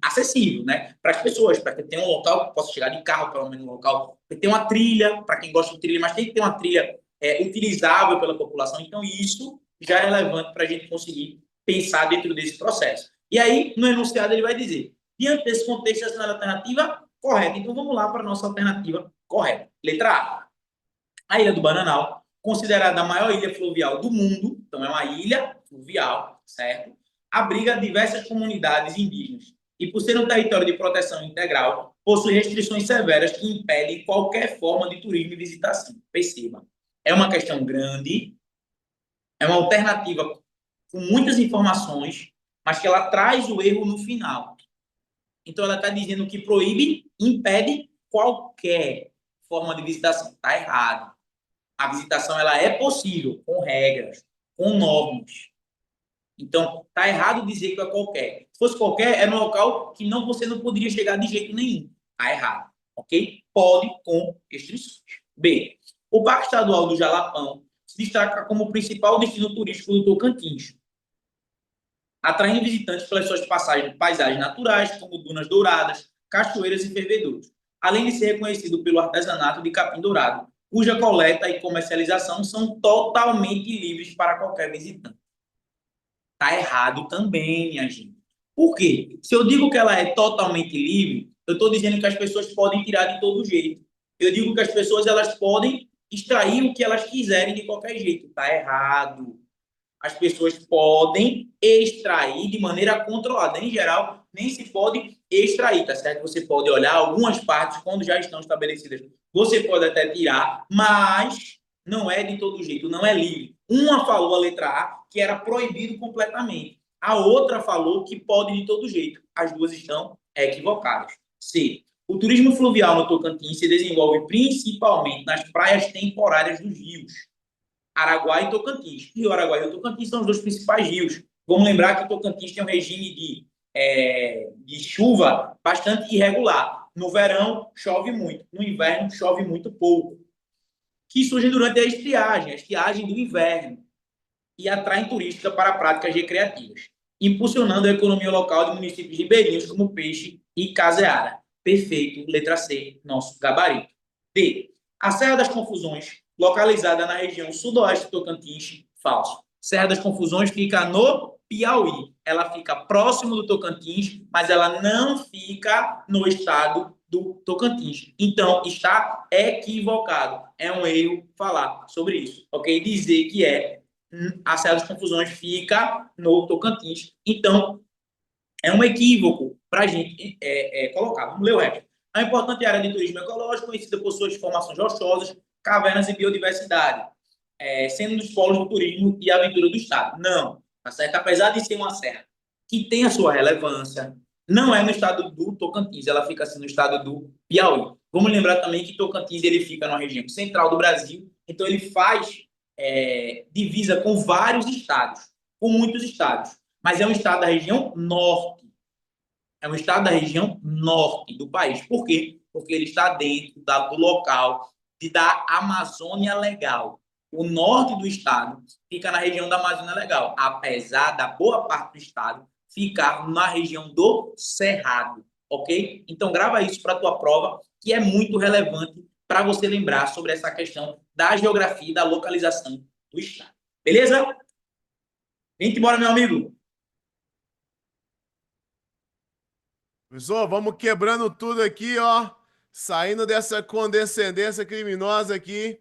acessível, né? Para as pessoas, para que tenha um local que possa chegar de carro, pelo menos um local, que tenha uma trilha, para quem gosta de trilha, mas tem que ter uma trilha utilizável pela população. Então, isso já é relevante para a gente conseguir pensar dentro desse processo. E aí, no enunciado, ele vai dizer: diante desse contexto, essa é a alternativa correta. Então, vamos lá para a nossa alternativa correta. Letra A. A Ilha do Bananal, considerada a maior ilha fluvial do mundo, então é uma ilha fluvial, certo? Abriga diversas comunidades indígenas e, por ser um território de proteção integral, possui restrições severas que impedem qualquer forma de turismo e visitação. Perceba, é uma questão grande, é uma alternativa com muitas informações, mas que ela traz o erro no final. Então, ela está dizendo que proíbe, impede qualquer forma de visitação. Está errado. A visitação ela é possível, com regras, com normas. Então, está errado dizer que é qualquer. Se fosse qualquer, era um local que você não poderia chegar de jeito nenhum. Está errado. Ok? Pode, com restrições. B. O Parque Estadual do Jalapão se destaca como principal destino turístico do Tocantins, atraindo visitantes pelas suas paisagens naturais, como dunas douradas, cachoeiras e fervedouros, além de ser reconhecido pelo artesanato de capim dourado, cuja coleta e comercialização são totalmente livres para qualquer visitante. Está errado também, minha gente. Por quê? Se eu digo que ela é totalmente livre, eu estou dizendo que as pessoas podem tirar de todo jeito. Eu digo que as pessoas elas podem extrair o que elas quiserem de qualquer jeito. Está errado. As pessoas podem extrair de maneira controlada. Em geral, nem se pode extrair, tá certo? Você pode olhar algumas partes quando já estão estabelecidas. Você pode até tirar, mas não é de todo jeito, não é livre. Uma falou, a letra A, que era proibido completamente. A outra falou que pode de todo jeito. As duas estão equivocadas. C. O turismo fluvial no Tocantins se desenvolve principalmente nas praias temporárias dos rios Araguá e Tocantins. Rio Araguá e o Tocantins são os dois principais rios. Vamos lembrar que o Tocantins tem um regime de chuva bastante irregular. No verão, chove muito. No inverno, chove muito pouco. Que surge durante a estiagem do inverno, e atraem turística para práticas recreativas, impulsionando a economia local de municípios ribeirinhos como Peixe e Caseara. Perfeito, letra C, nosso gabarito. D. A Serra das Confusões, localizada na região sudoeste do Tocantins, falso. Serra das Confusões fica no Piauí. Ela fica próximo do Tocantins, mas ela não fica no estado do Tocantins. Então, está equivocado. É um erro falar sobre isso, ok? Dizer que a Serra das Confusões fica no Tocantins. Então, é um equívoco para a gente colocar. Vamos ler o resto. A importante área de turismo ecológico, conhecida por suas formações rochosas, cavernas e biodiversidade, sendo um dos polos do turismo e aventura do Estado. Não, tá certo? Apesar de ser uma serra que tem a sua relevância, não é no estado do Tocantins, ela fica assim no estado do Piauí. Vamos lembrar também que Tocantins ele fica na região central do Brasil, então ele faz divisa com vários estados, com muitos estados, mas é um estado da região norte. É um estado da região norte do país. Por quê? Porque ele está dentro do local da Amazônia Legal. O norte do estado fica na região da Amazônia Legal, apesar da boa parte do estado ficar na região do Cerrado, ok? Então, grava isso para a tua prova, que é muito relevante para você lembrar sobre essa questão da geografia e da localização do estado. Beleza? Vem embora, meu amigo. Professor, vamos quebrando tudo aqui, ó. Saindo dessa condescendência criminosa aqui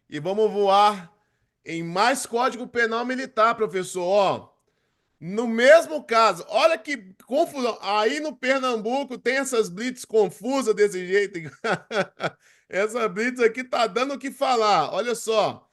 e vamos voar em mais Código Penal Militar, professor, ó. No mesmo caso, olha que confusão. Aí no Pernambuco tem essas blitz confusas desse jeito. Essa blitz aqui tá dando o que falar. Olha só.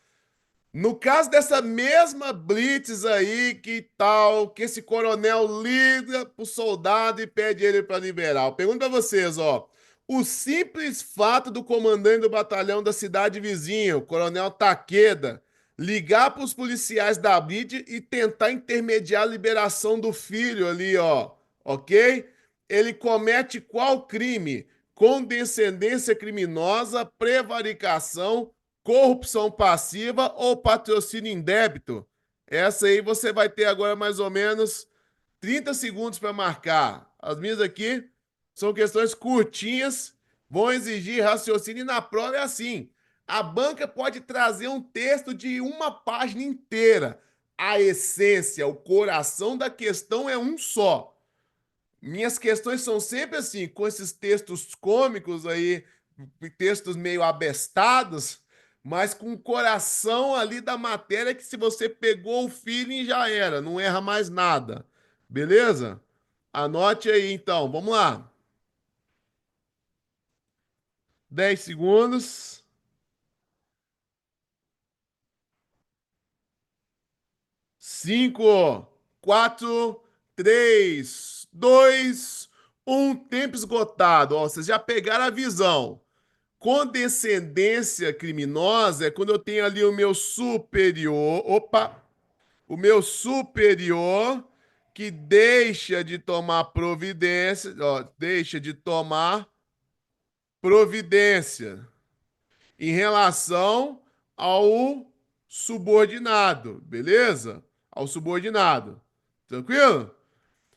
No caso dessa mesma blitz aí, que tal que esse coronel liga pro soldado e pede ele para liberar? Eu pergunto para vocês, ó. O simples fato do comandante do batalhão da cidade vizinha, o coronel Taqueda, ligar para os policiais da blitz e tentar intermediar a liberação do filho ali, ó, ok? ele comete qual crime? Condescendência criminosa, prevaricação, corrupção passiva ou patrocínio indébito? Essa aí você vai ter agora mais ou menos 30 segundos para marcar. As minhas aqui são questões curtinhas, vão exigir raciocínio e na prova é assim. A banca pode trazer um texto de uma página inteira. A essência, o coração da questão é um só. Minhas questões são sempre assim, com esses textos cômicos aí, textos meio abestados, mas com o coração ali da matéria que se você pegou o feeling já era, não erra mais nada. Beleza? Anote aí então, vamos lá. 10 segundos. 5, 4, 3, 2, 1. Tempo esgotado. Ó, vocês já pegaram a visão. Condescendência criminosa é quando eu tenho ali o meu superior, opa, o meu superior que deixa de tomar providência, ó, deixa de tomar providência em relação ao subordinado, beleza? Ao subordinado. Tranquilo?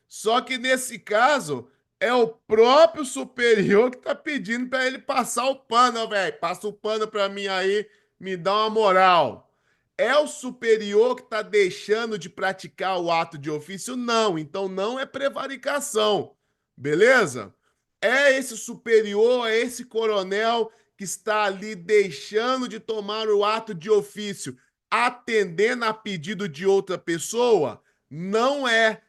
Só que nesse caso, é o próprio superior que tá pedindo para ele passar o pano, velho. Passa o pano para mim aí, me dá uma moral. É o superior que tá deixando de praticar o ato de ofício? Não, então não é prevaricação. Beleza? É esse superior, é esse coronel que está ali deixando de tomar o ato de ofício, atendendo a pedido de outra pessoa? Não é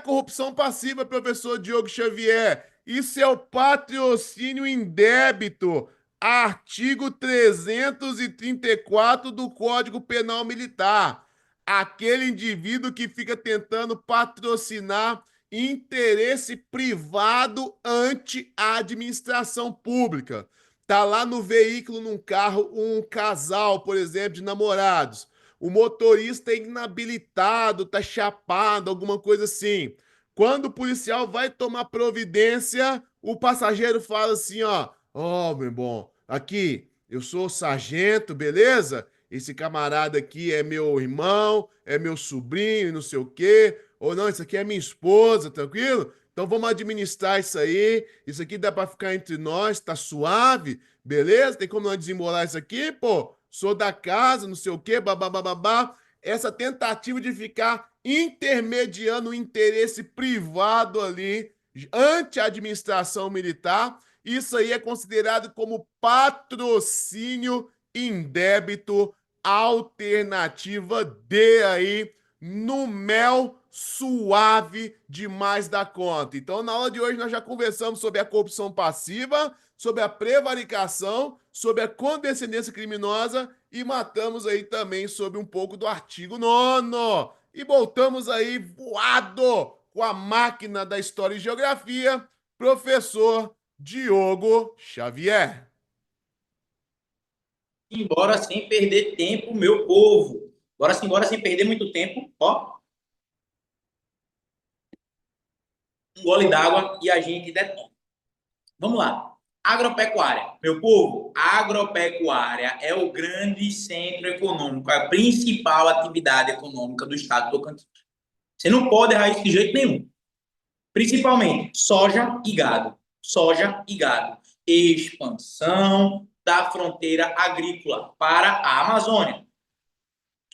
corrupção passiva, professor Diogo Xavier. Isso é o patrocínio indébito. Artigo 334 do Código Penal Militar. Aquele indivíduo que fica tentando patrocinar interesse privado ante a administração pública. Tá lá no veículo, num carro, um casal, por exemplo, de namorados. O motorista é inabilitado, tá chapado, alguma coisa assim. Quando o policial vai tomar providência, o passageiro fala assim, ó, meu bom, aqui, eu sou o sargento, beleza? Esse camarada aqui é meu irmão, é meu sobrinho, não sei o quê. Ou não, isso aqui é minha esposa, tranquilo? Então vamos administrar isso aí. Isso aqui dá pra ficar entre nós, tá suave, beleza? Tem como nós desembolar isso aqui, pô? Sou da casa, não sei o quê, babá. Essa tentativa de ficar intermediando o interesse privado ali ante a administração militar, isso aí é considerado como patrocínio indébito, alternativa D aí, no mel suave demais da conta. Então, na aula de hoje, nós já conversamos sobre a corrupção passiva, sobre a prevaricação, sobre a condescendência criminosa e matamos aí também sobre um pouco do artigo 9º. E voltamos aí voado com a máquina da História e Geografia, professor Diogo Xavier. Embora sem perder tempo, meu povo. Bora sem perder muito tempo, ó. Um gole d'água e a gente detona. Vamos lá. Agropecuária. Meu povo, a agropecuária é o grande centro econômico, a principal atividade econômica do estado do Tocantins. Você não pode errar isso de jeito nenhum. Principalmente soja e gado. Soja e gado. Expansão da fronteira agrícola para a Amazônia.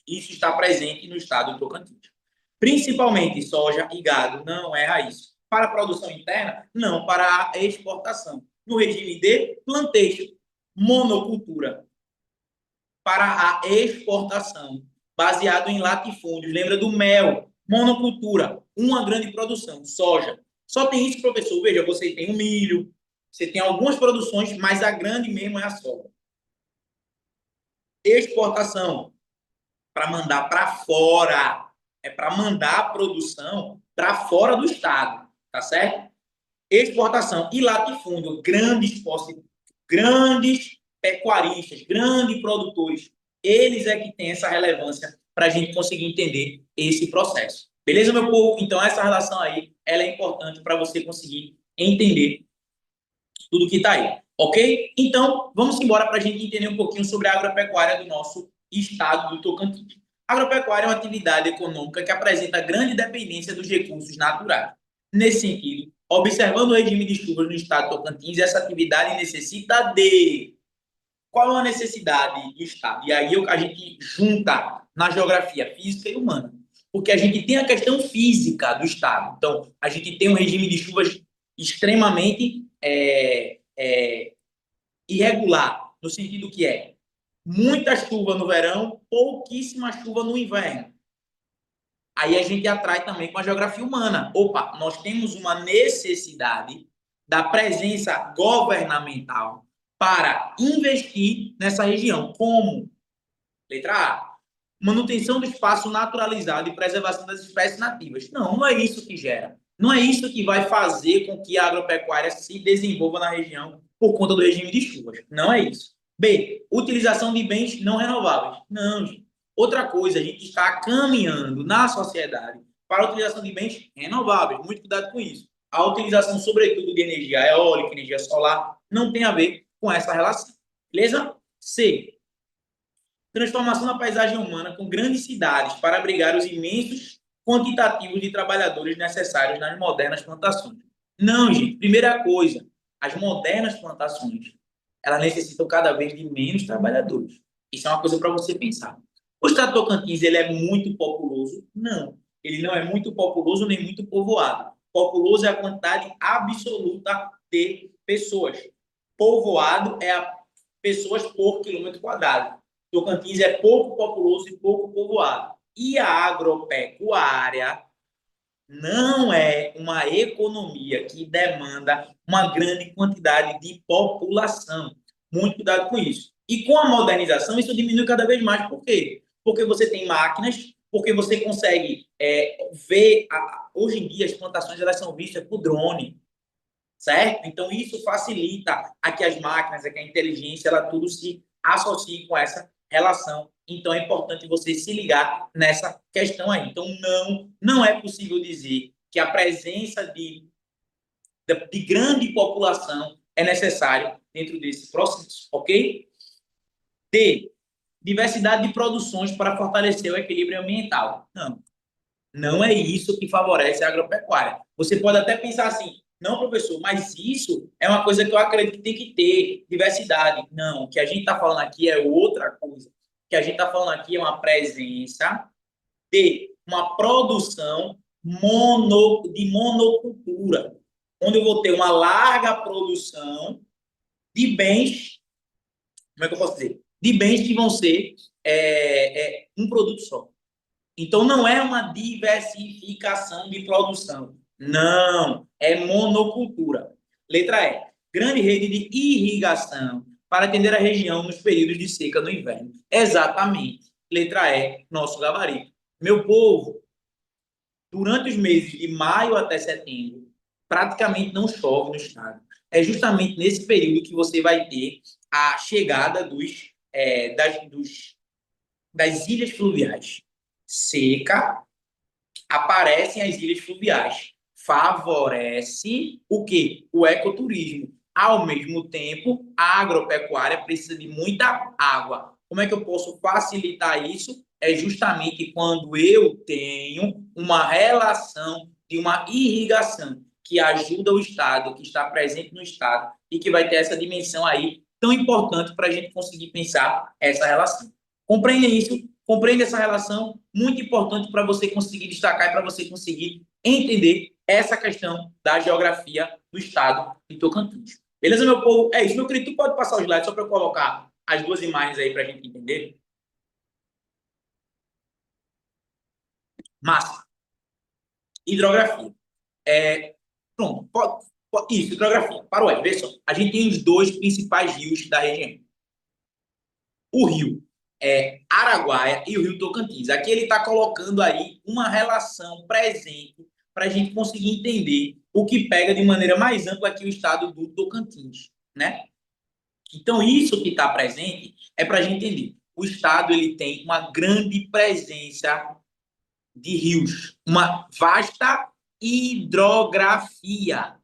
Isso está presente no estado do Tocantins. Principalmente soja e gado, não é raiz. Para a produção interna, não, para a exportação. No regime de plantation, monocultura. Para a exportação, baseado em latifúndios. Lembra do mel? Monocultura, uma grande produção, soja. Só tem isso, professor. Veja, você tem o milho, você tem algumas produções, mas a grande mesmo é a soja. Exportação, para mandar para fora. É para mandar a produção para fora do estado, tá certo? Exportação e latifúndio, grandes pecuaristas, grandes produtores, eles é que têm essa relevância para a gente conseguir entender esse processo. Beleza, meu povo? Então, essa relação aí ela é importante para você conseguir entender tudo que está aí, ok? Então, vamos embora para a gente entender um pouquinho sobre a agropecuária do nosso estado do Tocantins. A agropecuária é uma atividade econômica que apresenta grande dependência dos recursos naturais. Nesse sentido, observando o regime de chuvas no estado do Tocantins, essa atividade necessita de... Qual é a necessidade do estado? E aí a gente junta na geografia física e humana, porque a gente tem a questão física do estado. Então, a gente tem um regime de chuvas extremamente irregular, no sentido que é muita chuva no verão, pouquíssima chuva no inverno. Aí a gente atrai também com a geografia humana. Opa, nós temos uma necessidade da presença governamental para investir nessa região. Como? Letra A. Manutenção do espaço naturalizado e preservação das espécies nativas. Não, não é isso que gera. Não é isso que vai fazer com que a agropecuária se desenvolva na região por conta do regime de chuvas. Não é isso. B. Utilização de bens não renováveis. Não, gente. Outra coisa, a gente está caminhando na sociedade para a utilização de bens renováveis. Muito cuidado com isso. A utilização, sobretudo, de energia eólica, energia solar, não tem a ver com essa relação. Beleza? C. Transformação da paisagem humana com grandes cidades para abrigar os imensos quantitativos de trabalhadores necessários nas modernas plantações. Não, gente. Primeira coisa, as modernas plantações, elas necessitam cada vez de menos trabalhadores. Isso é uma coisa para você pensar. O estado do Tocantins, ele é muito populoso? Não. Ele não é muito populoso nem muito povoado. Populoso é a quantidade absoluta de pessoas. Povoado é a pessoas por quilômetro quadrado. Tocantins é pouco populoso e pouco povoado. E a agropecuária não é uma economia que demanda uma grande quantidade de população. Muito cuidado com isso. E com a modernização, isso diminui cada vez mais. Por quê? Porque você tem máquinas, porque você consegue ver... Hoje em dia, as plantações elas são vistas por drone, certo? Então, isso facilita a que as máquinas, a que a inteligência, ela tudo se associe com essa relação. Então, é importante você se ligar nessa questão aí. Então, não é possível dizer que a presença de grande população é necessário dentro desse processo, ok? D. Diversidade de produções para fortalecer o equilíbrio ambiental. Não é isso que favorece a agropecuária. Você pode até pensar assim, não, professor, mas isso é uma coisa que eu acredito que tem que ter, diversidade. Não, o que a gente está falando aqui é outra coisa. O que a gente está falando aqui é uma presença de uma produção de monocultura, onde eu vou ter uma larga produção de bens, como é que eu posso dizer? De bens que vão ser um produto só. Então, não é uma diversificação de produção. Não, é monocultura. Letra E. Grande rede de irrigação para atender a região nos períodos de seca no inverno. Exatamente. Letra E, nosso gabarito. Meu povo, durante os meses de maio até setembro, praticamente não chove no estado. É justamente nesse período que você vai ter a chegada das ilhas fluviais. Seca, aparecem as ilhas fluviais. Favorece o quê? O ecoturismo. Ao mesmo tempo, a agropecuária precisa de muita água. Como é que eu posso facilitar isso? É justamente quando eu tenho uma relação de uma irrigação que ajuda o Estado, que está presente no Estado e que vai ter essa dimensão aí tão importante para a gente conseguir pensar essa relação. Compreendem isso? Compreende essa relação? Muito importante para você conseguir destacar e para você conseguir entender essa questão da geografia do estado de Tocantins. Beleza, meu povo? É isso, meu querido. Tu pode passar os slides só para eu colocar as duas imagens aí para a gente entender? Massa. Hidrografia. Pronto. Isso, hidrografia. Para o vê só. A gente tem os dois principais rios da região. O rio Araguaia e o rio Tocantins. Aqui ele está colocando aí uma relação presente para a gente conseguir entender o que pega de maneira mais ampla aqui o estado do Tocantins, né? Então, isso que está presente é para a gente entender. O estado ele tem uma grande presença de rios, uma vasta hidrografia,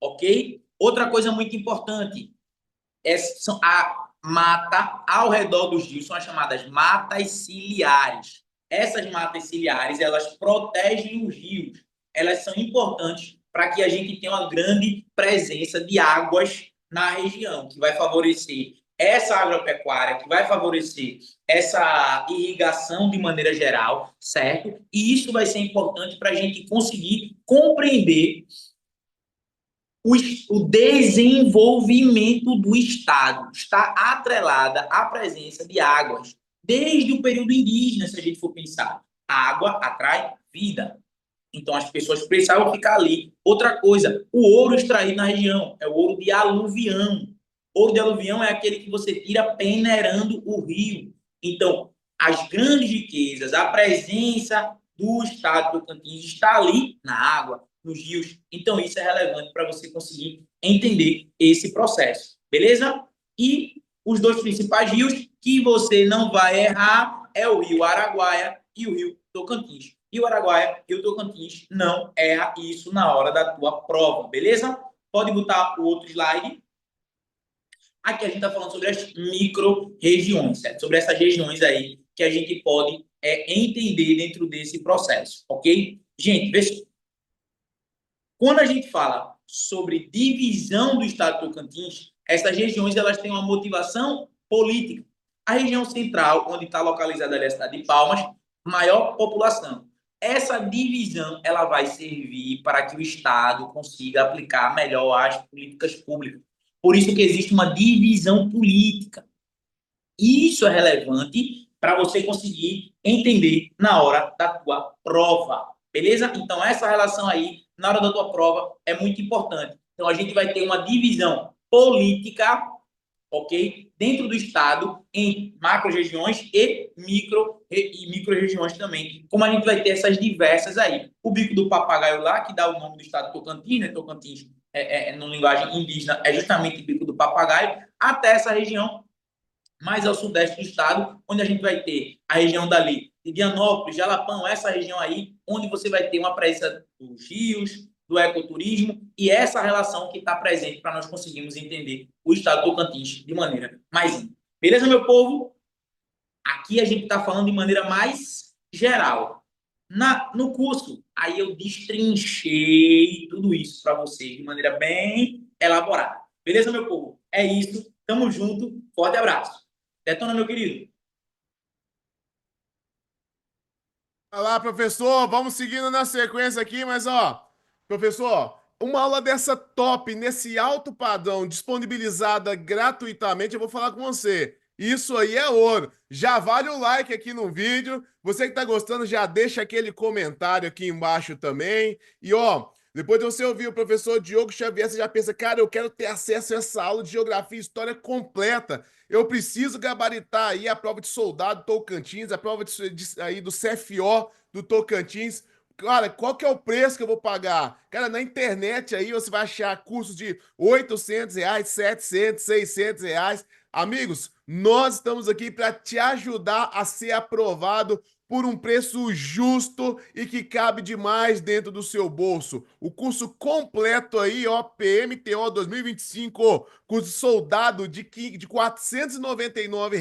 ok? Outra coisa muito importante, a mata ao redor dos rios são as chamadas matas ciliares. Essas matas ciliares, elas protegem os rios. Elas são importantes para que a gente tenha uma grande presença de águas na região, que vai favorecer essa agropecuária, que vai favorecer essa irrigação de maneira geral, certo? E isso vai ser importante para a gente conseguir compreender o desenvolvimento do Estado está atrelada à presença de águas. Desde o período indígena, se a gente for pensar, a água atrai vida. Então, as pessoas precisavam ficar ali. Outra coisa, o ouro extraído na região é o ouro de aluvião. Ouro de aluvião é aquele que você tira peneirando o rio. Então, as grandes riquezas, a presença do estado do Tocantins está ali na água, nos rios. Então, isso é relevante para você conseguir entender esse processo. Beleza? E os dois principais rios que você não vai errar é o rio Araguaia e o rio Tocantins. E o Araguaia e o Tocantins não erra isso na hora da tua prova, beleza? Pode botar o outro slide. Aqui a gente está falando sobre as micro-regiões, certo? Sobre essas regiões aí que a gente pode entender dentro desse processo, ok? Gente, veja, quando a gente fala sobre divisão do estado de Tocantins, essas regiões elas têm uma motivação política. A região central, onde está localizada a cidade de Palmas, maior população. Essa divisão ela vai servir para que o Estado consiga aplicar melhor as políticas públicas. Por isso que existe uma divisão política. Isso é relevante para você conseguir entender na hora da tua prova. Beleza? Então, essa relação aí, na hora da tua prova, é muito importante. Então, a gente vai ter uma divisão política, ok? Dentro do Estado, em macro-regiões e micro-regiões também. Como a gente vai ter essas diversas aí. O bico do papagaio lá, que dá o nome do Estado Tocantins, né? Tocantins, no linguagem indígena, é justamente o bico do papagaio, até essa região mais ao sudeste do estado, onde a gente vai ter a região dali de Vianópolis, Jalapão, essa região aí, onde você vai ter uma presença dos rios, do ecoturismo e essa relação que está presente para nós conseguirmos entender o estado do Tocantins de maneira mais íntima. Beleza, meu povo? Aqui a gente está falando de maneira mais geral. No curso, aí eu destrinchei tudo isso para vocês de maneira bem elaborada. Beleza, meu povo? É isso. Tamo junto. Forte abraço. Detona, meu querido. Olá, professor. Vamos seguindo na sequência aqui, mas ó, professor, uma aula dessa top, nesse alto padrão, disponibilizada gratuitamente, eu vou falar com você. Isso aí é ouro. Já vale o like aqui no vídeo. Você que tá gostando, já deixa aquele comentário aqui embaixo também. E ó, depois de você ouvir o professor Diogo Xavier, você já pensa, cara, eu quero ter acesso a essa aula de geografia e história completa. Eu preciso gabaritar aí a prova de soldado Tocantins, a prova aí do CFO do Tocantins. Cara, qual que é o preço que eu vou pagar? Cara, na internet aí você vai achar cursos de R$ 800, 700, R$ 600. Amigos, nós estamos aqui para te ajudar a ser aprovado por um preço justo e que cabe demais dentro do seu bolso. O curso completo aí, ó, PMTO 2025, curso soldado de R$ 499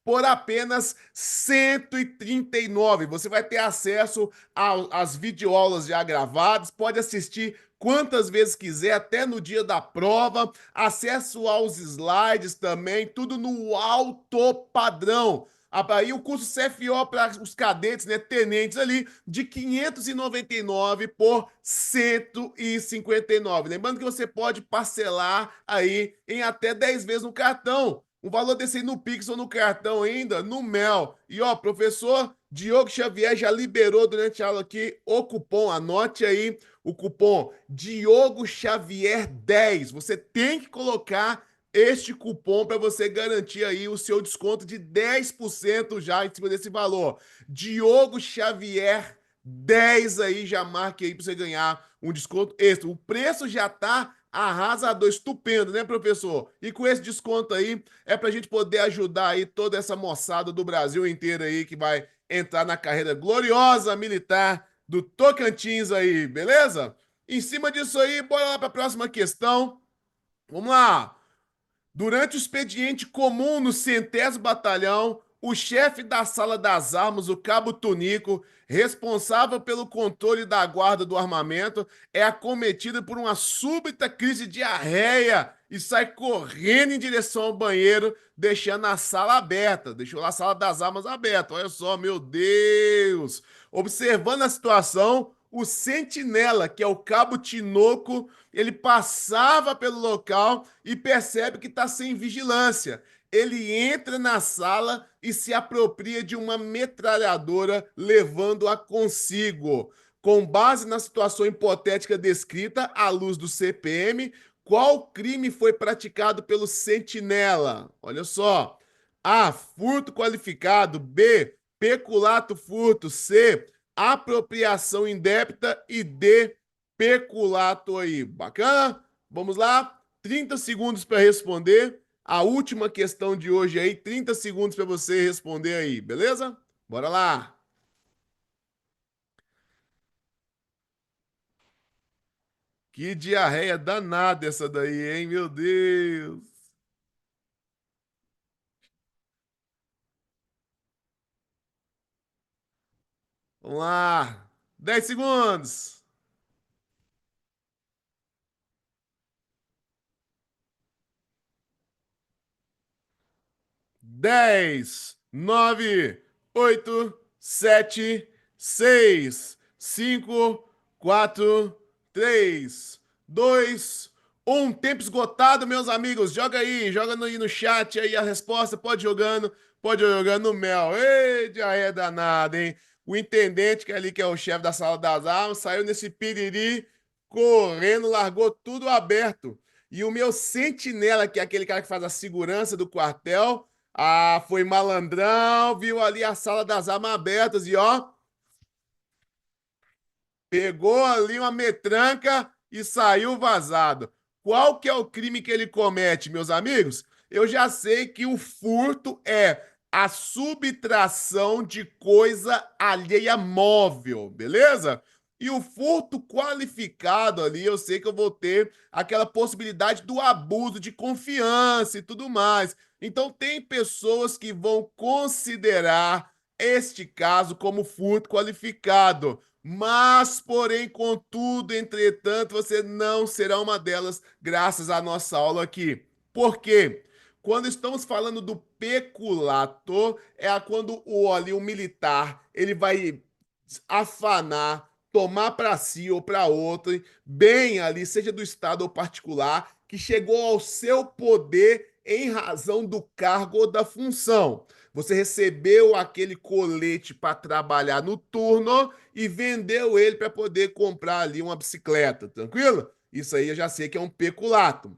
por apenas R$ 139. Você vai ter acesso às videoaulas já gravadas, pode assistir quantas vezes quiser, até no dia da prova, acesso aos slides também, tudo no alto padrão. Aí o curso CFO para os cadetes, né, tenentes ali, de 599 por 159. Lembrando que você pode parcelar aí em até 10 vezes no cartão. O valor desse aí no Pix ou no cartão ainda, no Mel. E ó, professor Diogo Xavier já liberou durante a aula aqui o cupom, anote aí o cupom Diogo Xavier 10. Você tem que colocar este cupom para você garantir aí o seu desconto de 10% já em cima desse valor. Diogo Xavier 10 aí, já marque aí para você ganhar um desconto extra. O preço já tá arrasador, estupendo, né, professor? E com esse desconto aí, é pra gente poder ajudar aí toda essa moçada do Brasil inteiro aí que vai entrar na carreira gloriosa militar do Tocantins aí, beleza? Em cima disso aí, bora lá para a próxima questão. Vamos lá. Durante o expediente comum no 100º Batalhão, o chefe da Sala das Armas, o Cabo Tunico, responsável pelo controle da guarda do armamento, é acometido por uma súbita crise de diarreia e sai correndo em direção ao banheiro, deixando a sala aberta. Deixou a Sala das Armas aberta. Olha só, meu Deus! Observando a situação, o sentinela, que é o Cabo Tinoco, ele passava pelo local e percebe que está sem vigilância. Ele entra na sala e se apropria de uma metralhadora, levando-a consigo. Com base na situação hipotética descrita, à luz do CPM, qual crime foi praticado pelo sentinela? Olha só. A. Furto qualificado. B. Peculato furto. C. Apropriação indébita. E D. Peculato aí. Bacana? Vamos lá. 30 segundos para responder. A última questão de hoje aí, 30 segundos para você responder aí, beleza? Bora lá. Que diarreia danada essa daí, hein? Meu Deus. Vamos lá. 10 segundos. 10, 9, 8, 7, 6, 5, 4, 3, 2, 1. Tempo esgotado, meus amigos. Joga aí, joga aí no chat aí a resposta. Pode jogando no mel. Ei, diarreia danada, hein? O intendente, que é ali que é o chefe da sala das armas, saiu nesse piriri, correndo, largou tudo aberto. E o meu sentinela, que é aquele cara que faz a segurança do quartel, foi malandrão, viu ali a sala das armas abertas e ó, pegou ali uma metranca e saiu vazado. Qual que é o crime que ele comete, meus amigos? Eu já sei que o furto é a subtração de coisa alheia móvel, beleza? E o furto qualificado ali, eu sei que eu vou ter aquela possibilidade do abuso de confiança e tudo mais. Então, tem pessoas que vão considerar este caso como furto qualificado. Mas, porém, contudo, entretanto, você não será uma delas, graças à nossa aula aqui. Por quê? Quando estamos falando do peculato, quando o militar ele vai afanar, tomar para si ou para outro, bem ali, seja do Estado ou particular, que chegou ao seu poder em razão do cargo ou da função. Você recebeu aquele colete para trabalhar no turno e vendeu ele para poder comprar ali uma bicicleta, tranquilo? Isso aí eu já sei que é um peculato.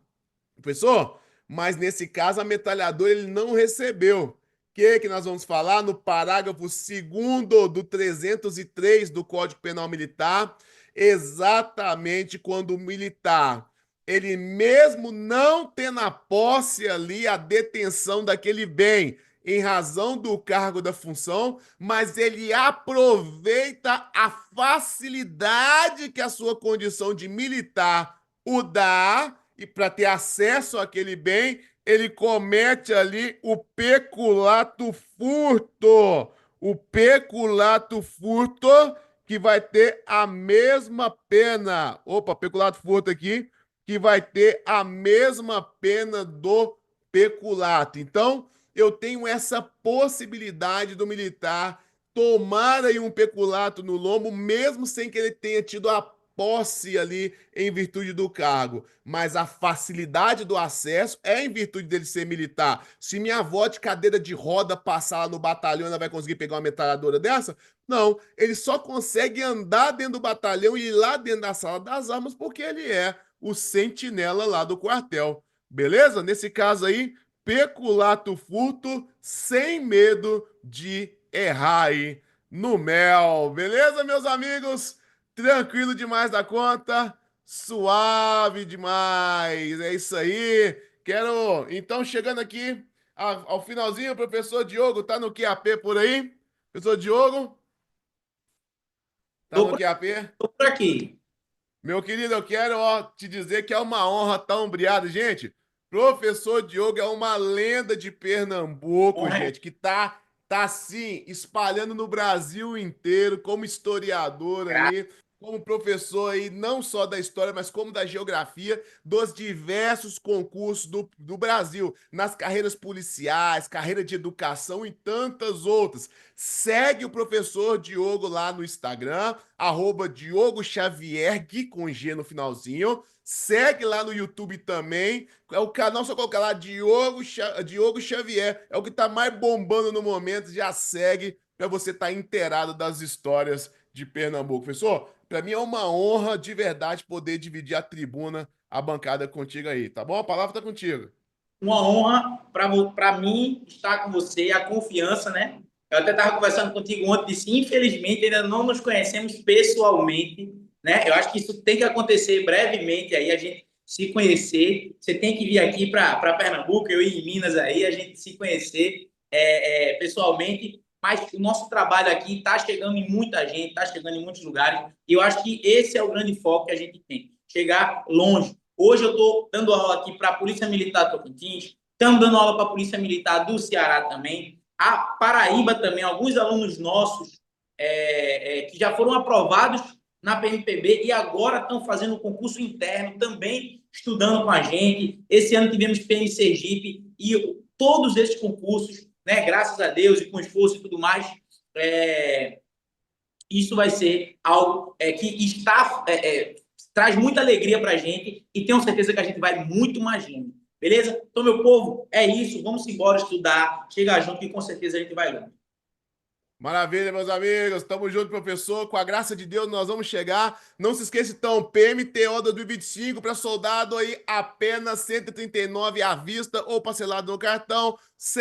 Professor, mas nesse caso a metralhadora ele não recebeu. O que nós vamos falar no parágrafo 2º do 303 do Código Penal Militar? Exatamente quando o militar, ele mesmo não tendo a posse ali, a detenção daquele bem, em razão do cargo da função, mas ele aproveita a facilidade que a sua condição de militar o dá e para ter acesso àquele bem, ele comete ali o peculato furto. O peculato furto que vai ter a mesma pena. Opa, peculato furto aqui, que vai ter a mesma pena do peculato. Então, eu tenho essa possibilidade do militar tomar aí um peculato no lombo, mesmo sem que ele tenha tido a posse ali em virtude do cargo, mas a facilidade do acesso é em virtude dele ser militar. Se minha avó de cadeira de roda passar lá no batalhão, ela vai conseguir pegar uma metralhadora dessa? Não, ele só consegue andar dentro do batalhão e ir lá dentro da sala das armas porque ele é o sentinela lá do quartel. Beleza? Nesse caso aí, peculato furto sem medo de errar aí no mel. Beleza, meus amigos? Tranquilo demais da conta, suave demais. É isso aí. Quero, então, chegando aqui ao finalzinho, o professor Diogo tá no QAP por aí? Professor Diogo? Tá no QAP? Tô por aqui. Meu querido, eu quero te dizer que é uma honra estar ombreado. Gente, professor Diogo é uma lenda de Pernambuco, Honra é gente, que tá assim, espalhando no Brasil inteiro como historiador grata. aí, como professor aí, não só da história, mas como da geografia, dos diversos concursos do Brasil, nas carreiras policiais, carreira de educação e tantas outras. Segue o professor Diogo lá no Instagram, Diogo Xavier, Gui com G no finalzinho. Segue lá no YouTube também. É o canal, só colocar lá Diogo Xavier. É o que tá mais bombando no momento. Já segue para você estar inteirado das histórias de Pernambuco. Professor, para mim é uma honra de verdade poder dividir a tribuna, a bancada contigo aí, tá bom? A palavra tá contigo. Uma honra para mim estar com você, a confiança, né? Eu até estava conversando contigo ontem, disse, infelizmente ainda não nos conhecemos pessoalmente, né? Eu acho que isso tem que acontecer brevemente aí, a gente se conhecer. Você tem que vir aqui para Pernambuco, eu ir em Minas aí, a gente se conhecer pessoalmente. Mas o nosso trabalho aqui está chegando em muita gente, está chegando em muitos lugares, e eu acho que esse é o grande foco que a gente tem, chegar longe. Hoje eu estou dando aula aqui para a Polícia Militar do Tocantins, estamos dando aula para a Polícia Militar do Ceará também, a Paraíba também, alguns alunos nossos que já foram aprovados na PMPB e agora estão fazendo o concurso interno, também estudando com a gente. Esse ano tivemos PM Sergipe e todos esses concursos, né, graças a Deus e com esforço e tudo mais, isso vai ser algo que está traz muita alegria para a gente e tenho certeza que a gente vai muito mais longe. Beleza? Então, meu povo, é isso. Vamos embora estudar, chegar junto e com certeza a gente vai longe. Maravilha, meus amigos. Tamo junto, professor. Com a graça de Deus, nós vamos chegar. Não se esqueça, então, PMTO 2025 para soldado aí, apenas 139 à vista ou parcelado no cartão.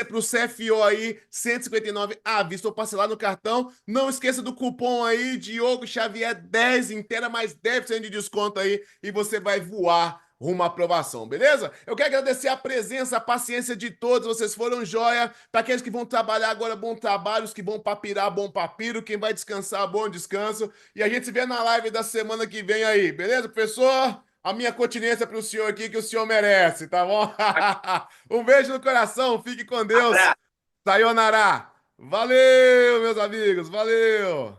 Para o CFO aí, 159 à vista ou parcelado no cartão. Não esqueça do cupom aí, Diogo Xavier 10 inteira, mais 10% de desconto aí e você vai voar rumo à aprovação, beleza? Eu quero agradecer a presença, a paciência de todos, vocês foram joia. Para aqueles que vão trabalhar agora, bom trabalho, os que vão papirar, bom papiro, quem vai descansar, bom descanso. E a gente se vê na live da semana que vem aí, beleza, professor? A minha continência para o senhor aqui, que o senhor merece, tá bom? Um beijo no coração, fique com Deus. Abraço. Sayonara. Valeu, meus amigos, valeu.